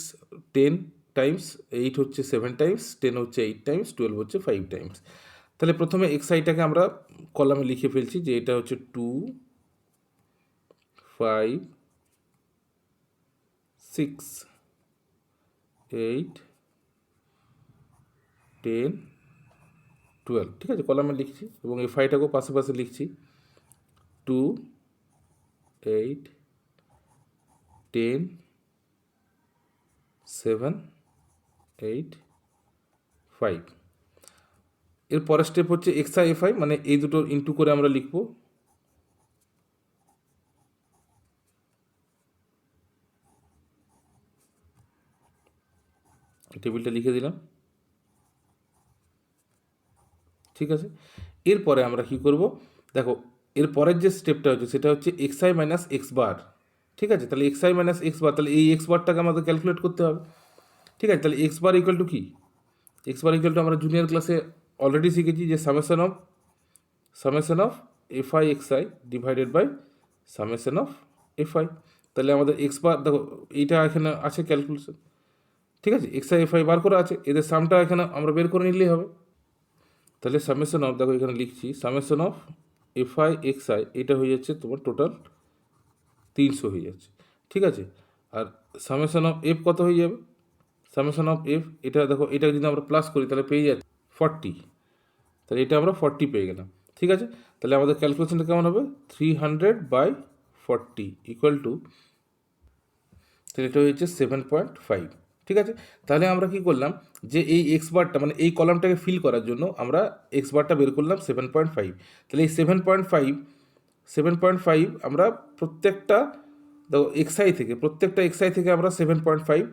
10 টাইমস, 8 হচ্ছে 7 টাইমস, 10 হচ্ছে 8 টাইমস, 12 হচ্ছে 5 টাইমস। তাহলে প্রথমে এক্সআইটাকে আমরা কলামে লিখে ফেলছি যে এটা হচ্ছে 2, 5, 6, 8, 10, 12। ঠিক আছে, কলামে লিখছি এবং এই ফাইটাকেও পাশে পাশে লিখছি 2, 8, 10, 7, 8, 5। এর পরের স্টেপ হচ্ছে এক্সআই এফআই, মানে এই দুটো ইন্টু করে আমরা লিখব। টেবিলটা লিখে দিলাম। ঠিক আছে, এরপরে আমরা কি করব, দেখো এর পরের যে স্টেপটা হচ্ছে সেটা হচ্ছে এক্সআই মাইনাস এক্স বার। ঠিক আছে, তাহলে এক্সআই মাইনাস এক্স বার, তাহলে এই এক্স বারটাকে আমাদের ক্যালকুলেট করতে হবে। ঠিক আছে, তাহলে এক্স বার ইকুয়াল টু কি, এক্স বার ইকুয়াল টু আমরা জুনিয়র ক্লাসে অলরেডি শিখেছি যে summation of f i x i divided by summation of f i. তাহলে আমাদের এক্স বার, দেখো এইটা এখানে আছে ক্যালকুলেশন। ঠিক আছে, এক্সআই এফআই বার করা আছে, এদের সামটা এখানে আমরা বের করে নিলেই হবে। তাহলে সামেশন অফ, দেখো এখানে লিখছি সামেশন অফ এফআই এক্সআই, এটা হয়ে যাচ্ছে তোমার টোটাল 300 হয়ে যাচ্ছে। ঠিক আছে, আর সামেশন অফ এফ কত হয়ে যাবে, সামেশন অফ এফ, এটা দেখো এটা যদি আমরা প্লাস করি তাহলে পেয়ে যাচ্ছে 40। তাহলে এটা আমরা 40 পেয়ে গেলাম। ঠিক আছে, তাহলে আমাদের ক্যালকুলেশনটা কেমন হবে, 300/40 ইকুয়াল টু, তাহলে এটা হচ্ছে 7.5। ঠিক আছে, তাহলে আমরা কি করলাম যে এই এক্স বারটা মানে এই কলামটাকে ফিল করার জন্য আমরা এক্স বারটা বের করলাম 7.5। তাহলে এই 7.5 আমরা প্রত্যেকটা, দেখো প্রত্যেকটা এক্সআই থেকে আমরা 7.5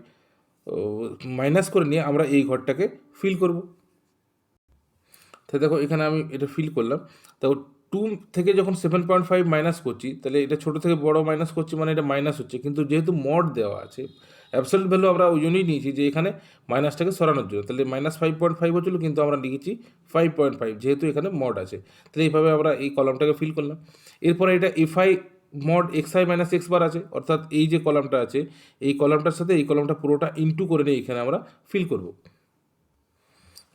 মাইনাস করে নিয়ে আমরা এই ঘরটাকে ফিল করব। তাহলে দেখো এখানে আমি এটা ফিল করলাম, দেখো 2 থেকে যখন 7.5 মাইনাস করছি, তাহলে এটা ছোটো থেকে বড় মাইনাস করছি, মানে এটা মাইনাস হচ্ছে, কিন্তু যেহেতু মড দেওয়া আছে অ্যাবসলিউট ভ্যালু আমরা ওই জন্যই নিয়েছি যে এখানে মাইনাসটাকে সরানোর জন্য। তাহলে -5.5 হচ্ছিল, কিন্তু আমরা লিখেছি 5.5 যেহেতু এখানে মড আছে। তাহলে এইভাবে আমরা এই কলামটাকে ফিল করলাম। এরপরে এটা f i mod x i minus x bar আছে, অর্থাৎ এই যে কলামটা আছে এই কলামটার সাথে এই কলামটা পুরোটা ইন্টু করে নিয়ে এখানে আমরা ফিল করব।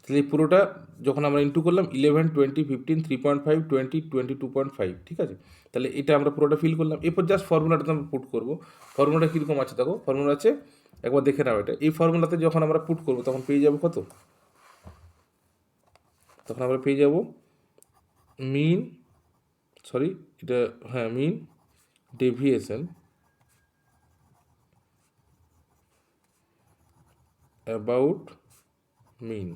তাহলে এই পুরোটা যখন আমরা ইন্টু করলাম 11, 20, 15, 3.5, 20, 22.5। ঠিক আছে, তাহলে এটা আমরা পুরোটা ফিল করলাম। এরপর জাস্ট ফর্মুলাটাতে আমরা পুট করবো। ফর্মুলাটা কীরকম আছে দেখো, ফর্মুলা আছে একবার দেখে নাও এটা। এই ফর্মুলাতে যখন আমরা পুট করবো তখন পেয়ে যাবো কত, তখন আমরা পেয়ে যাব mean deviation about mean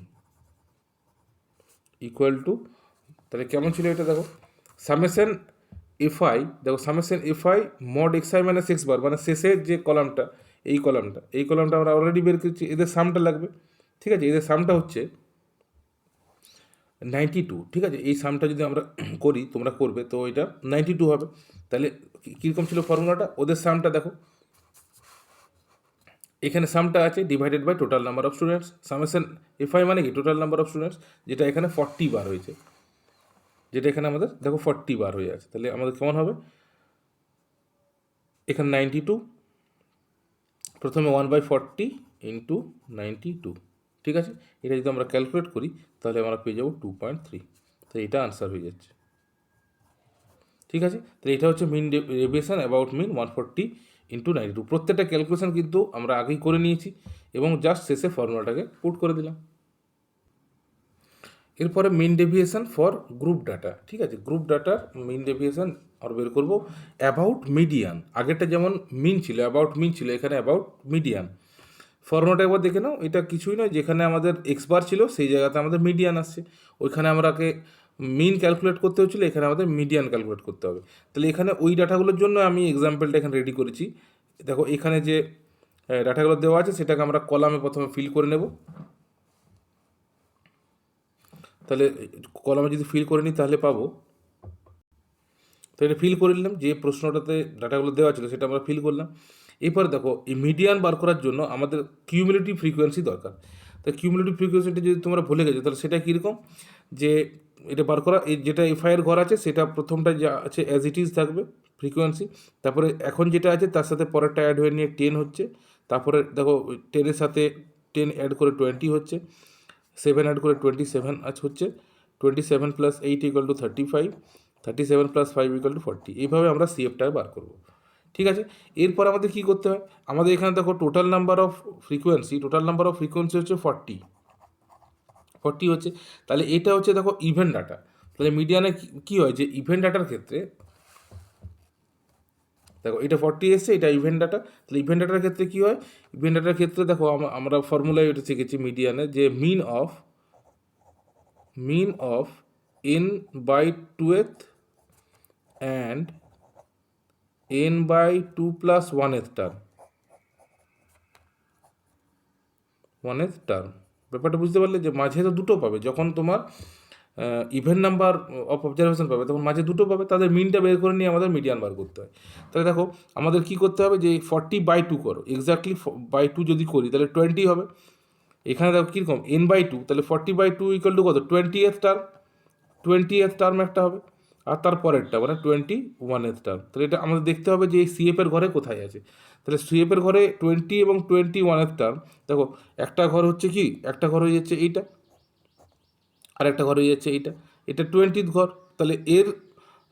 equal to, তাহলে কেমন ছিল এটা দেখো, সামেশন এফআই, দেখো summation f i mod x i minus x bar, মানে শেষের যে কলামটা এই কলামটা আমরা অলরেডি বের করেছি, এদের সামটা লাগবে। ঠিক আছে, এদের সামটা হচ্ছে 92। ঠিক আছে, এই সামটা যদি আমরা করি, তোমরা করবে তো এটা 92 হবে। তাহলে কীরকম ছিল ফর্মুলাটা, ওদের সামটা দেখো এখানে সামটা আছে divided by total number of students. Summation f i মানে কি, টোটাল নাম্বার অফ স্টুডেন্টস, যেটা এখানে 40 বার হয়েছে, যেটা এখানে আমাদের দেখো 40 বার হয়ে আছে। তাহলে আমাদের কেমন হবে, এখানে 92, প্রথমে 1/40 ইন্টু 92। ঠিক আছে, এটা যদি আমরা ক্যালকুলেট করি তাহলে আমরা পেয়ে যাবো 2.3। তো এটা আনসার হয়ে যাচ্ছে। ঠিক আছে, তাহলে এটা হচ্ছে mean deviation about mean 140 into 92। প্রত্যেকটা ক্যালকুলেশন কিন্তু আমরা আগেই করে নিয়েছি এবং জাস্ট শেষে ফর্মুলাটাকে পুট করে দিলাম। এরপরে মিন ডেভিয়েশন ফর গ্রুপ ডাটা। ঠিক আছে, গ্রুপ ডাটার মিন ডেভিয়েশন আর বের করবো অ্যাবাউট মিডিয়ান। আগেরটা যেমন মিন ছিল, অ্যাবাউট মিন ছিল, এখানে অ্যাবাউট মিডিয়ান। ফর্মুলাটা একবার দেখে নাও, এটা কিছুই নয়, যেখানে আমাদের এক্স বার ছিল সেই জায়গাতে আমাদের মিডিয়ান আসছে, ওইখানে আমরাকে মিন ক্যালকুলেট করতে হচ্ছিলো, এখানে আমাদের মিডিয়ান ক্যালকুলেট করতে হবে। তাহলে এখানে ওই ডাটাগুলোর জন্য আমি এক্সাম্পলটা এখানে রেডি করেছি। দেখো এখানে যে ডাটাগুলো দেওয়া আছে সেটাকে আমরা কলামে প্রথমে ফিল করে নেব। তাহলে কলামে যদি ফিল করে নিই তাহলে পাবো, তো এটা ফিল করে নিলাম, যে প্রশ্নটাতে ডাটাগুলো দেওয়া ছিল সেটা আমরা ফিল করলাম। এরপর দেখো এই মিডিয়ান বার করার জন্য আমাদের কিউমুলেটিভ ফ্রিকোয়েন্সি দরকার। তো কিউমুলেটিভ ফ্রিকোয়েন্সিটা যদি তোমরা ভুলে গেছো তাহলে সেটা কীরকম, যে এটা বার করা, এই যেটা এফআইয়ের ঘর আছে সেটা প্রথমটা যা আছে অ্যাজ ইট ইজ থাকবে ফ্রিকোয়েন্সি, তারপরে এখন যেটা আছে তার সাথে পরেরটা অ্যাড হয়ে নিয়ে 10 হচ্ছে, তারপরে দেখো 10-এর সাথে 10 অ্যাড করে 20 হচ্ছে, 7 অ্যাড করে 27 হচ্ছে, 27 + 8 = 35, 37 + 5 = 40। এইভাবে আমরা সিএফটা বার করব। ঠিক আছে, এরপর আমাদের কী করতে হয়, আমাদের এখানে দেখো টোটাল নাম্বার অফ ফ্রিকোয়েন্সি হচ্ছে 40 হচ্ছে। তাহলে এটা হচ্ছে দেখো ইভেন্ট ডাটা। তাহলে মিডিয়ানে কী হয়, যে ইভেন্ট ডাটার ক্ষেত্রে দেখো এটা 40 এসছে, এটা ইভেন্ট ডাটা। তাহলে ইভেন্ট ডাটার ক্ষেত্রে কী হয়, ইভেন্ট ডাটার ক্ষেত্রে দেখো আমরা ফর্মুলায় এটা শিখেছি মিডিয়ানে, যে mean of n/2th and n/2 + 1th term. ব্যাপারটা বুঝতে পারলে, যে মাঝে তো দুটো পাবে, যখন তোমার ইভেন নাম্বার অফ অবজারভেশন পাবে তখন মাঝে দুটো পাবে, তাদের মিনটা বের করে নিয়ে আমাদের মিডিয়ান বার করতে হয়। তাহলে দেখো আমাদের কী করতে হবে, যে 40/2 করো, এক্স্যাক্টলি 2 যদি করি তাহলে 20 হবে। এখানে দেখো কীরকম n/2, তাহলে 40/2 = কত, 20th টার্ম একটা হবে, আর তার পরেরটা মানে 21th টার্ম। তাহলে এটা আমাদের দেখতে হবে যে এই সিএফের ঘরে কোথায় আছে। তাহলে সিএফের ঘরে 20 এবং 21th টার্ম, দেখো একটা ঘর হচ্ছে কি, একটা ঘর হয়ে যাচ্ছে এইটা, আর একটা ঘর হয়ে যাচ্ছে এইটা, এটা 20th ঘর। তাহলে এর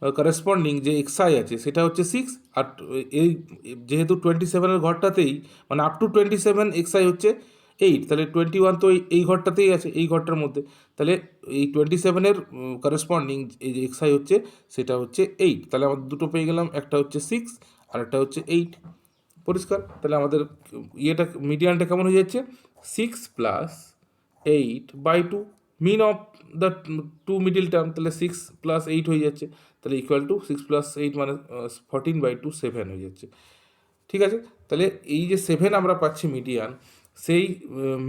করেসপন্ডিং যে এক্সআই আছে সেটা হচ্ছে 6, আর এই যেহেতু 27-এর ঘরটাতেই মানে আপ টু 27 এক্সআই হচ্ছে 8, তাহলে 21 তো এই ঘরটাতেই আছে, এই ঘরটার মধ্যে। তাহলে এই 27-এর করেসপন্ডিং এই যে এক্সআই হচ্ছে সেটা হচ্ছে 8। তাহলে আমাদের দুটো পেয়ে গেলাম, একটা হচ্ছে 6 আর একটা হচ্ছে 8। পরিষ্কার? তাহলে আমাদের ইয়েটা মিডিয়ানটা কেমন হয়ে যাচ্ছে, 6 + 8/2, মিন অফ দ্য 2 মিডিল টার্ম। তাহলে 6 + 8 হয়ে যাচ্ছে, তাহলে = 6 + 8 মানে 14/2, 7 হয়ে যাচ্ছে। ঠিক আছে, তাহলে এই যে 7 আমরা পাচ্ছি মিডিয়ান, সেই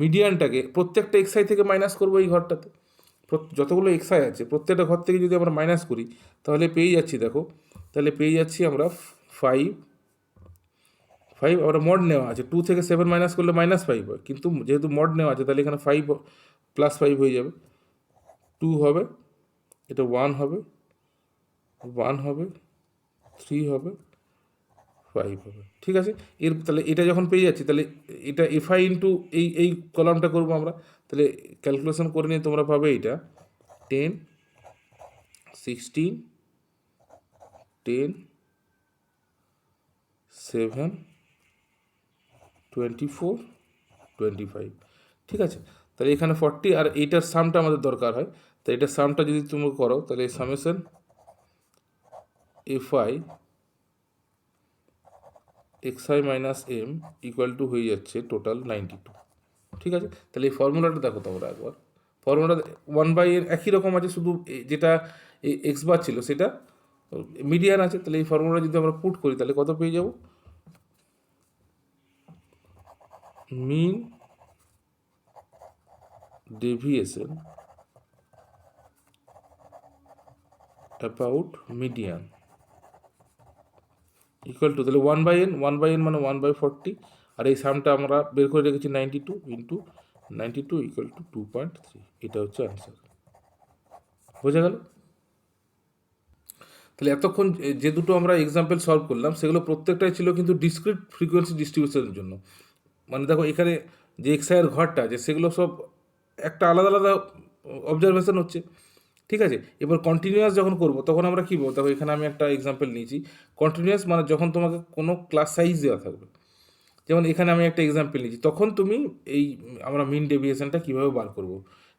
মিডিয়ানটাকে প্রত্যেকটা এক্সআই থেকে মাইনাস করবো এই ঘরটাতে। যতগুলো এক্সআই আছে প্রত্যেকটা ঘর থেকে যদি আমরা মাইনাস করি তাহলে পেয়ে যাচ্ছি, দেখো তাহলে পেয়ে যাচ্ছি আমরা 5 আমরা মড নেওয়া আছে, 2 থেকে 7 মাইনাস করলে -5 হয়, কিন্তু যেহেতু মড নেওয়া আছে তাহলে এখানে 5 + 5 হয়ে যাবে, 2 হবে, এটা 1 হবে, 3 হবে, 5 হবে। ঠিক আছে, তাহলে এটা যখন পেয়ে যাচ্ছি তাহলে এটা এফআই ইন্টু এই কলামটা করবো আমরা। তাহলে ক্যালকুলেশন করে নিয়ে তোমরা পাবে এটা 10, 16, 10, 7, 24, 25। ঠিক আছে, তাহলে এখানে 40, আর এইটার সামটা আমাদের দরকার হয়। তো এটার সামটা যদি তুমি করো তাহলে সামেশন এফআই xi - m = হয়ে যাচ্ছে টোটাল 92। ঠিক আছে, তাহলে এই ফর্মুলাটা দেখো তোমরা একবার, ফর্মুলাটা 1/n একই রকম আছে, শুধু যেটা এক্স বার ছিল সেটা মিডিয়ান আছে। তাহলে এই ফর্মুলা যদি আমরা পুট করি তাহলে কত পেয়ে যাব, মিন ডেভিয়েশন অ্যাবাউট মিডিয়ান = তাহলে 1/n মানে 1/40, আর এই সামটা আমরা বের করে রেখেছি 92 × 92 = 2.3। এটা হচ্ছে অ্যান্সার। বোঝা গেল? তাহলে এতক্ষণ যে দুটো আমরা এক্সাম্পল সলভ করলাম সেগুলো প্রত্যেকটাই ছিল কিন্তু ডিসক্রিট ফ্রিকোয়েন্সি ডিস্ট্রিবিউশনের জন্য। মানে দেখো এখানে যে এক্সআইয়ের ঘরটা আছে সেগুলো সব একটা আলাদা আলাদা অবজারভেশন হচ্ছে। ঠিক আছে, এবার কন্টিনিউয়াস যখন করবো তখন আমরা কী বলবো, দেখো এখানে আমি একটা এক্সাম্পল নিয়েছি। কন্টিনিউয়াস মানে যখন তোমাকে কোনো ক্লাস সাইজ দেওয়া থাকবে, যেমন এখানে আমি একটা এক্সাম্পল নিয়েছি, তখন তুমি এই আমরা মিন ডেভিয়েশনটা কীভাবে বার করব।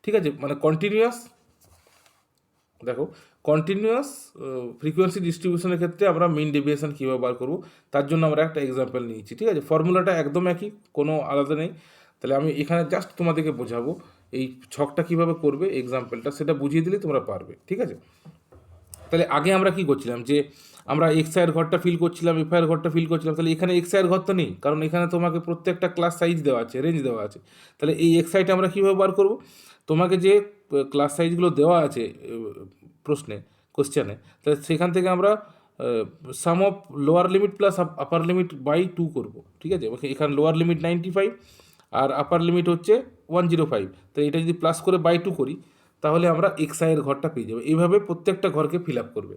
ঠিক আছে, মানে কন্টিনিউয়াস, দেখো কন্টিনিউয়াস ফ্রিকোয়েন্সি ডিস্ট্রিবিউশনের ক্ষেত্রে আমরা মিন ডেভিয়েশন কীভাবে বার করব তার জন্য আমরা একটা এক্সাম্পল নিয়েছি। ঠিক আছে, ফর্মুলাটা একদম একই, কোনো আলাদা নেই। তাহলে আমি এখানে জাস্ট তোমাদেরকে বোঝাবো এই ছকটা কীভাবে করবে এক্সাম্পলটা সেটা বুঝিয়ে দিলে তোমরা পারবে, ঠিক আছে। তাহলে আগে আমরা কি করছিলাম, যে আমরা এক্সআইয়ের ঘরটা ফিল করছিলাম, এফআইয়ের ঘরটা ফিল করছিলাম, তাহলে এখানে এক্সআইয়ের ঘর তো নেই, কারণ এখানে তোমাকে প্রত্যেকটা ক্লাস সাইজ দেওয়া আছে, রেঞ্জ দেওয়া আছে। তাহলে এই এক্সআইটা আমরা কীভাবে বার করব, তোমাকে যে ক্লাস সাইজগুলো দেওয়া আছে প্রশ্নে, কোশ্চেনে, তাহলে সেখান থেকে আমরা sum of lower limit plus upper limit by 2 করবো, ঠিক আছে। এখানে লোয়ার লিমিট 95 আর আপার লিমিট হচ্ছে 105, তো এটা যদি প্লাস করে বাই 2 করি তাহলে আমরা এক্সআইয়ের ঘরটা পেয়ে যাবো। এইভাবে প্রত্যেকটা ঘরকে ফিল আপ করবে।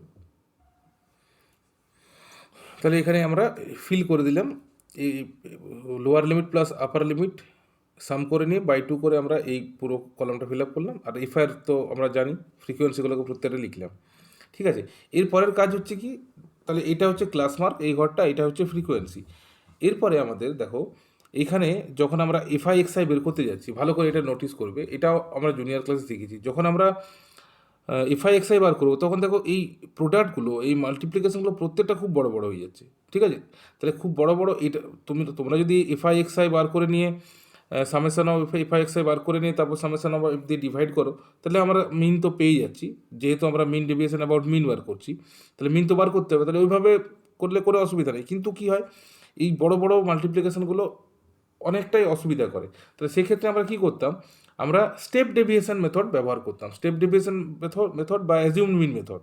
তাহলে এখানে আমরা ফিল করে দিলাম, এই lower limit plus upper limit sum করে নিয়ে বাই 2 করে আমরা এই পুরো কলামটা ফিল আপ করলাম। আর এফআইআর তো আমরা জানি, ফ্রিকোয়েন্সিগুলোকে প্রত্যেকটা লিখলাম, ঠিক আছে। এরপরের কাজ হচ্ছে কি, তাহলে এটা হচ্ছে ক্লাস মার্ক, এই ঘরটা, এটা হচ্ছে ফ্রিকোয়েন্সি। এরপরে আমাদের দেখো এখানে যখন আমরা এফআই এক্সআই বের করতে যাচ্ছি, ভালো করে এটা নোটিস করবে, এটাও আমরা জুনিয়র ক্লাসে শিখেছি, যখন আমরা এফআই এক্সআই বার করবো তখন দেখো এই প্রোডাক্টগুলো, এই মাল্টিপ্লিকেশনগুলো প্রত্যেকটা খুব বড় বড় হয়ে যাচ্ছে, ঠিক আছে। তাহলে খুব বড় বড় এটা তোমরা যদি এফআই এক্সআই বার করে নিয়ে সামেশন অফ এফআই এক্সআই বার করে নিয়ে তারপর সামেশন অফ এফ দিয়ে ডিভাইড করো, তাহলে আমরা মিন তো পেয়ে যাচ্ছি, যেহেতু আমরা মিন ডেভিয়েশন অ্যাবাউট মিন বার করছি, তাহলে মিন তো বার করতে হবে। তাহলে ওইভাবে করলে কোনো অসুবিধা নেই, কিন্তু কী হয়, এই বড় বড় মাল্টিপ্লিকেশনগুলো অনেকটাই অসুবিধা করে। তাহলে সেক্ষেত্রে আমরা কী করতাম, আমরা স্টেপ ডেভিয়েশন মেথড ব্যবহার করতাম, স্টেপ ডেভিয়েশন মেথড বা অ্যাজিউমড মিন মেথড।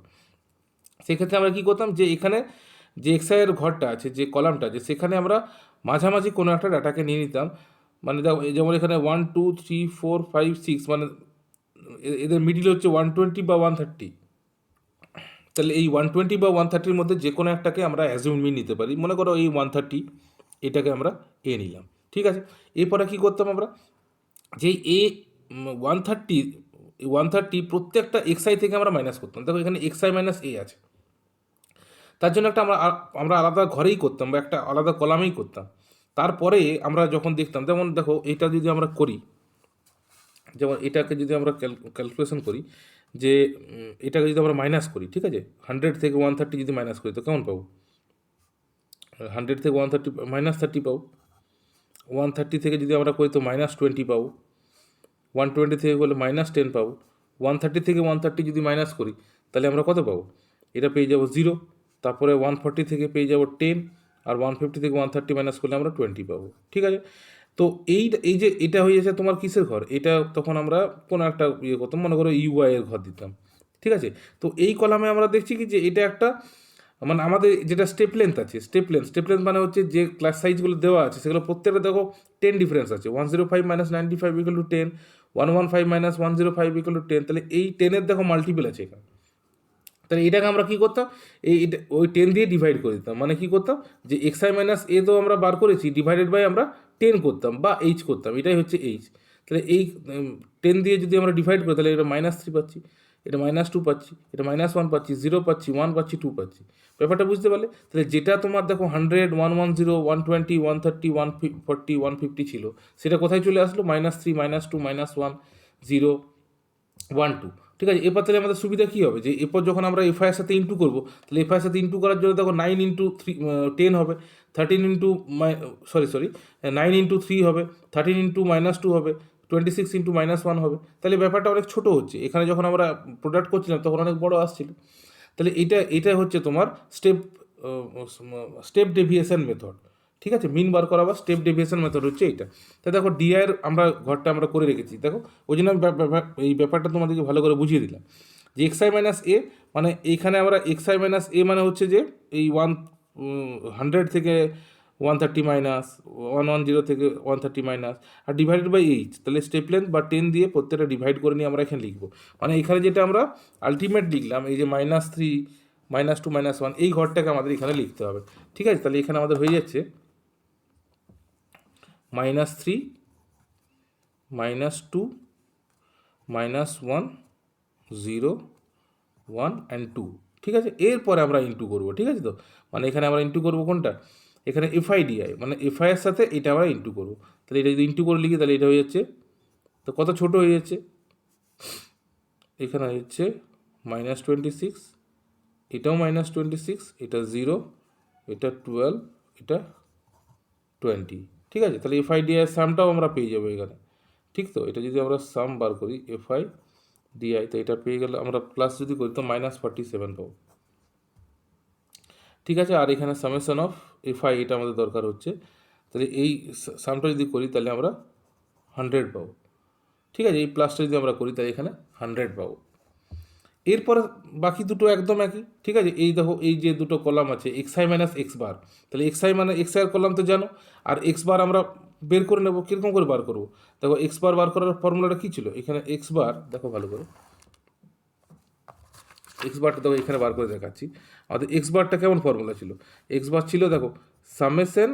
সেক্ষেত্রে আমরা কী করতাম, যে এখানে যে এক্সআইয়ের ঘরটা আছে, যে কলামটা আছে, সেখানে আমরা মাঝামাঝি কোনো একটা ডাটাকে নিয়ে নিতাম। মানে যেমন এখানে 1 2 3 4 5 6, মানে এদের মিডিল হচ্ছে 120 বা 130। তাহলে এই 120 বা 130-র মধ্যে যে কোনো একটাকে আমরা অ্যাজিউমড মিন নিতে পারি। মনে করো এই 130, এটাকে আমরা এ নিলাম, ঠিক আছে। এরপরে কী করতাম আমরা, যে এ 130 প্রত্যেকটা এক্সআই থেকে আমরা মাইনাস করতাম। দেখো এখানে এক্সআই মাইনাস এ আছে, তার জন্য একটা আমরা আলাদা ঘরেই করতাম বা একটা আলাদা কলামেই করতাম। তারপরে আমরা যখন দেখতাম, যেমন দেখো এটা যদি আমরা করি, যেমন এটাকে যদি আমরা ক্যালকুলেশন করি, যে এটাকে যদি আমরা মাইনাস করি, ঠিক আছে, 100 থেকে 130 যদি মাইনাস করি তো কেমন পাবো, 100 থেকে 130 -30 পাবো। 130 থেকে যদি আমরা করি তো -20 পাবো। 120 থেকে করলে -10 পাবো। 130 থেকে 130 যদি মাইনাস করি তাহলে আমরা কত পাবো, এটা পেয়ে যাবো 0। তারপরে 140 থেকে পেয়ে যাবো 10, আর 150 থেকে 130 মাইনাস করলে আমরা 20 পাবো, ঠিক আছে। তো এই যে এটা হয়ে যাচ্ছে তোমার কিসের ঘর, এটা তখন আমরা কোনো একটা ইয়ে করতাম, মনে করো ইউআই এর ঘর দিতাম, ঠিক আছে। তো এই কলামে আমরা দেখছি কি, যে এটা একটা, মানে আমাদের যেটা স্টেপ লেন্থ আছে, স্টেপ লেন্থ মানে হচ্ছে যে ক্লাস সাইজগুলো দেওয়া আছে সেগুলো প্রত্যেকটা দেখো 10 ডিফারেন্স আছে। 105 - 95 = 10, 115 - 105 = 10। তাহলে এই 10-এর দেখো মাল্টিপল আছে এখানে। তাহলে এটাকে আমরা কী করতাম, ওই 10 দিয়ে ডিভাইড করে দিতাম। মানে কী করতাম, যে এক্সআই মাইনাস এ তো আমরা বার করেছি, ডিভাইডেড বাই আমরা 10 করতাম বা এইচ করতাম, এটাই হচ্ছে এইচ। তাহলে এই 10 দিয়ে যদি আমরা ডিভাইড করি তাহলে এটা -3 পাচ্ছি, এটা -2 পাচ্ছি, এটা -1 পাচ্ছি, 0 পাচ্ছি, 1 পাচ্ছি, 2 পাচ্ছি। ব্যাপারটা বুঝতে পারলে? তাহলে যেটা তোমার দেখো 100, 110, 120, 130, 140, 150 ছিল, সেটা কোথায় চলে আসলো, -3, -2, -1, 0, 1, 2, ঠিক আছে। এরপর তাহলে আমাদের সুবিধা কী হবে, যে এরপর যখন আমরা এফআইয়ের সাথে ইন্টু করবো, তাহলে এফআইয়ের সাথে ইন্টু করার জন্য দেখো 9 × 10 হবে, 13 ইন্টু 9 × 3 হবে, 13 ইন্টু -2 হবে, 26 ইন্টু -1 হবে। তাহলে ব্যাপারটা অনেক ছোটো হচ্ছে। এখানে যখন আমরা প্রোডাক্ট করছিলাম তখন অনেক বড় আসছিল। তাহলে এটা হচ্ছে তোমার স্টেপ ডেভিয়েশন মেথড, ঠিক আছে। মিন বার করা বা স্টেপ ডেভিয়েশন মেথড হচ্ছে এইটা। তাই দেখো ডিআইয়ের ঘরটা আমরা করে রেখেছি, দেখো ওই জন্য আমি এই ব্যাপারটা তোমাদেরকে ভালো করে বুঝিয়ে দিলাম, যে এক্সআই মাইনাস এ, মানে এইখানে আমরা এক্সআই মাইনাস এ মানে হচ্ছে যে এই 100 থেকে 130 মাইনাস, 110 থেকে 130 মাইনাস, আর ডিভাইডেড বাই এইচ। তাহলে স্টেপ লেন্থ বা 10 দিয়ে প্রত্যেকটা ডিভাইড করে নিয়ে আমরা এখানে লিখবো। মানে এখানে যেটা আমরা আলটিমেট লিখলাম, এই যে -3, -2, -1, এই ঘরটাকে আমাদের এখানে লিখতে হবে, ঠিক আছে। তাহলে এখানে আমাদের হয়ে যাচ্ছে -3, -2, -1, 0, 1 and 2, ঠিক আছে। এরপরে আমরা ইন্টু করবো, ঠিক আছে। তো মানে এখানে আমরা ইন্টু করবো কোনটা, এখানে এফআইডিআই, মানে এফআইয়ের সাথে এটা আমরা ইন্টু করবো। তাহলে এটা যদি ইন্টু করে লিখি তাহলে এটা হয়ে যাচ্ছে, তো কত ছোটো হয়ে যাচ্ছে, এখানে হচ্ছে -26, এটাও -26, এটা 0, এটা 12, এটা 20, ঠিক আছে। তাহলে এফআইডিআই সামটাও আমরা পেয়ে যাবো এখানে, ঠিক ঠিক তো? এটা যদি আমরা সাম বার করি এফআই ডিআই, তো এটা পেয়ে গেলে আমরা প্লাস যদি করি তো -47 পাবো। ঠিক আছে, আর এখানে সামেশন অফ এফআই এটা আমাদের দরকার হচ্ছে, তাহলে এই সামটা যদি করি তাহলে আমরা 100 পাবো। ঠিক আছে, এই প্লাসটা যদি আমরা করি তাহলে এখানে 100 পাবো। এরপরে বাকি দুটো একদম একই। ঠিক আছে, এই দেখো এই যে দুটো কলাম আছে এক্সআই মাইনাস এক্স বার, তাহলে এক্সআই মানে এক্সআই এর কলাম তো জানো, আর এক্স বার আমরা বের করে নেবো। কীরকম করে বার করবো? দেখো এক্স বার বার করার ফর্মুলাটা কী ছিল? এখানে এক্স বার দেখো ভালো করে, এক্স বারটা দেখো এখানে বার করে দেখাচ্ছি। আমাদের এক্স বারটা কেমন ফর্মুলা ছিল? এক্স বার ছিল দেখো summation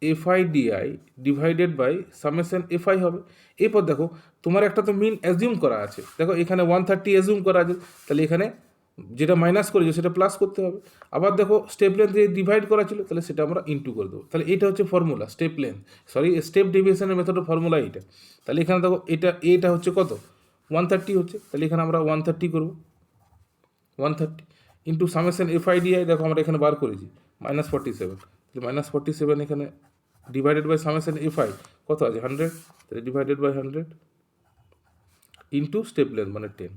f i d i divided by summation f i হবে। এরপর দেখো তোমার একটা তো মিন অ্যাজিউম করা আছে, দেখো এখানে 130 অ্যাজিউম করা আছে, তাহলে এখানে যেটা মাইনাস করেছো সেটা প্লাস করতে হবে। আবার দেখো স্টেপ লেন্থ দিয়ে ডিভাইড করা ছিল, তাহলে সেটা আমরা ইনটু করে দেবো। তাহলে এটা হচ্ছে formula step length, sorry step ডেভিয়েশনের মেথডের ফর্মুলা এইটা। তাহলে এখানে দেখো এটা হচ্ছে কত? 130 হচ্ছে, তাহলে এখানে আমরা 130 করবো। 130 ইন্টু সামেশন এফআই ডিআই দেখো আমরা এখানে বার করেছি -47, তাহলে -47 এখানে ডিভাইডেড বাই সামেশন এফআই কত আছে 100, তাহলে divided by 100 into step length মানে 10।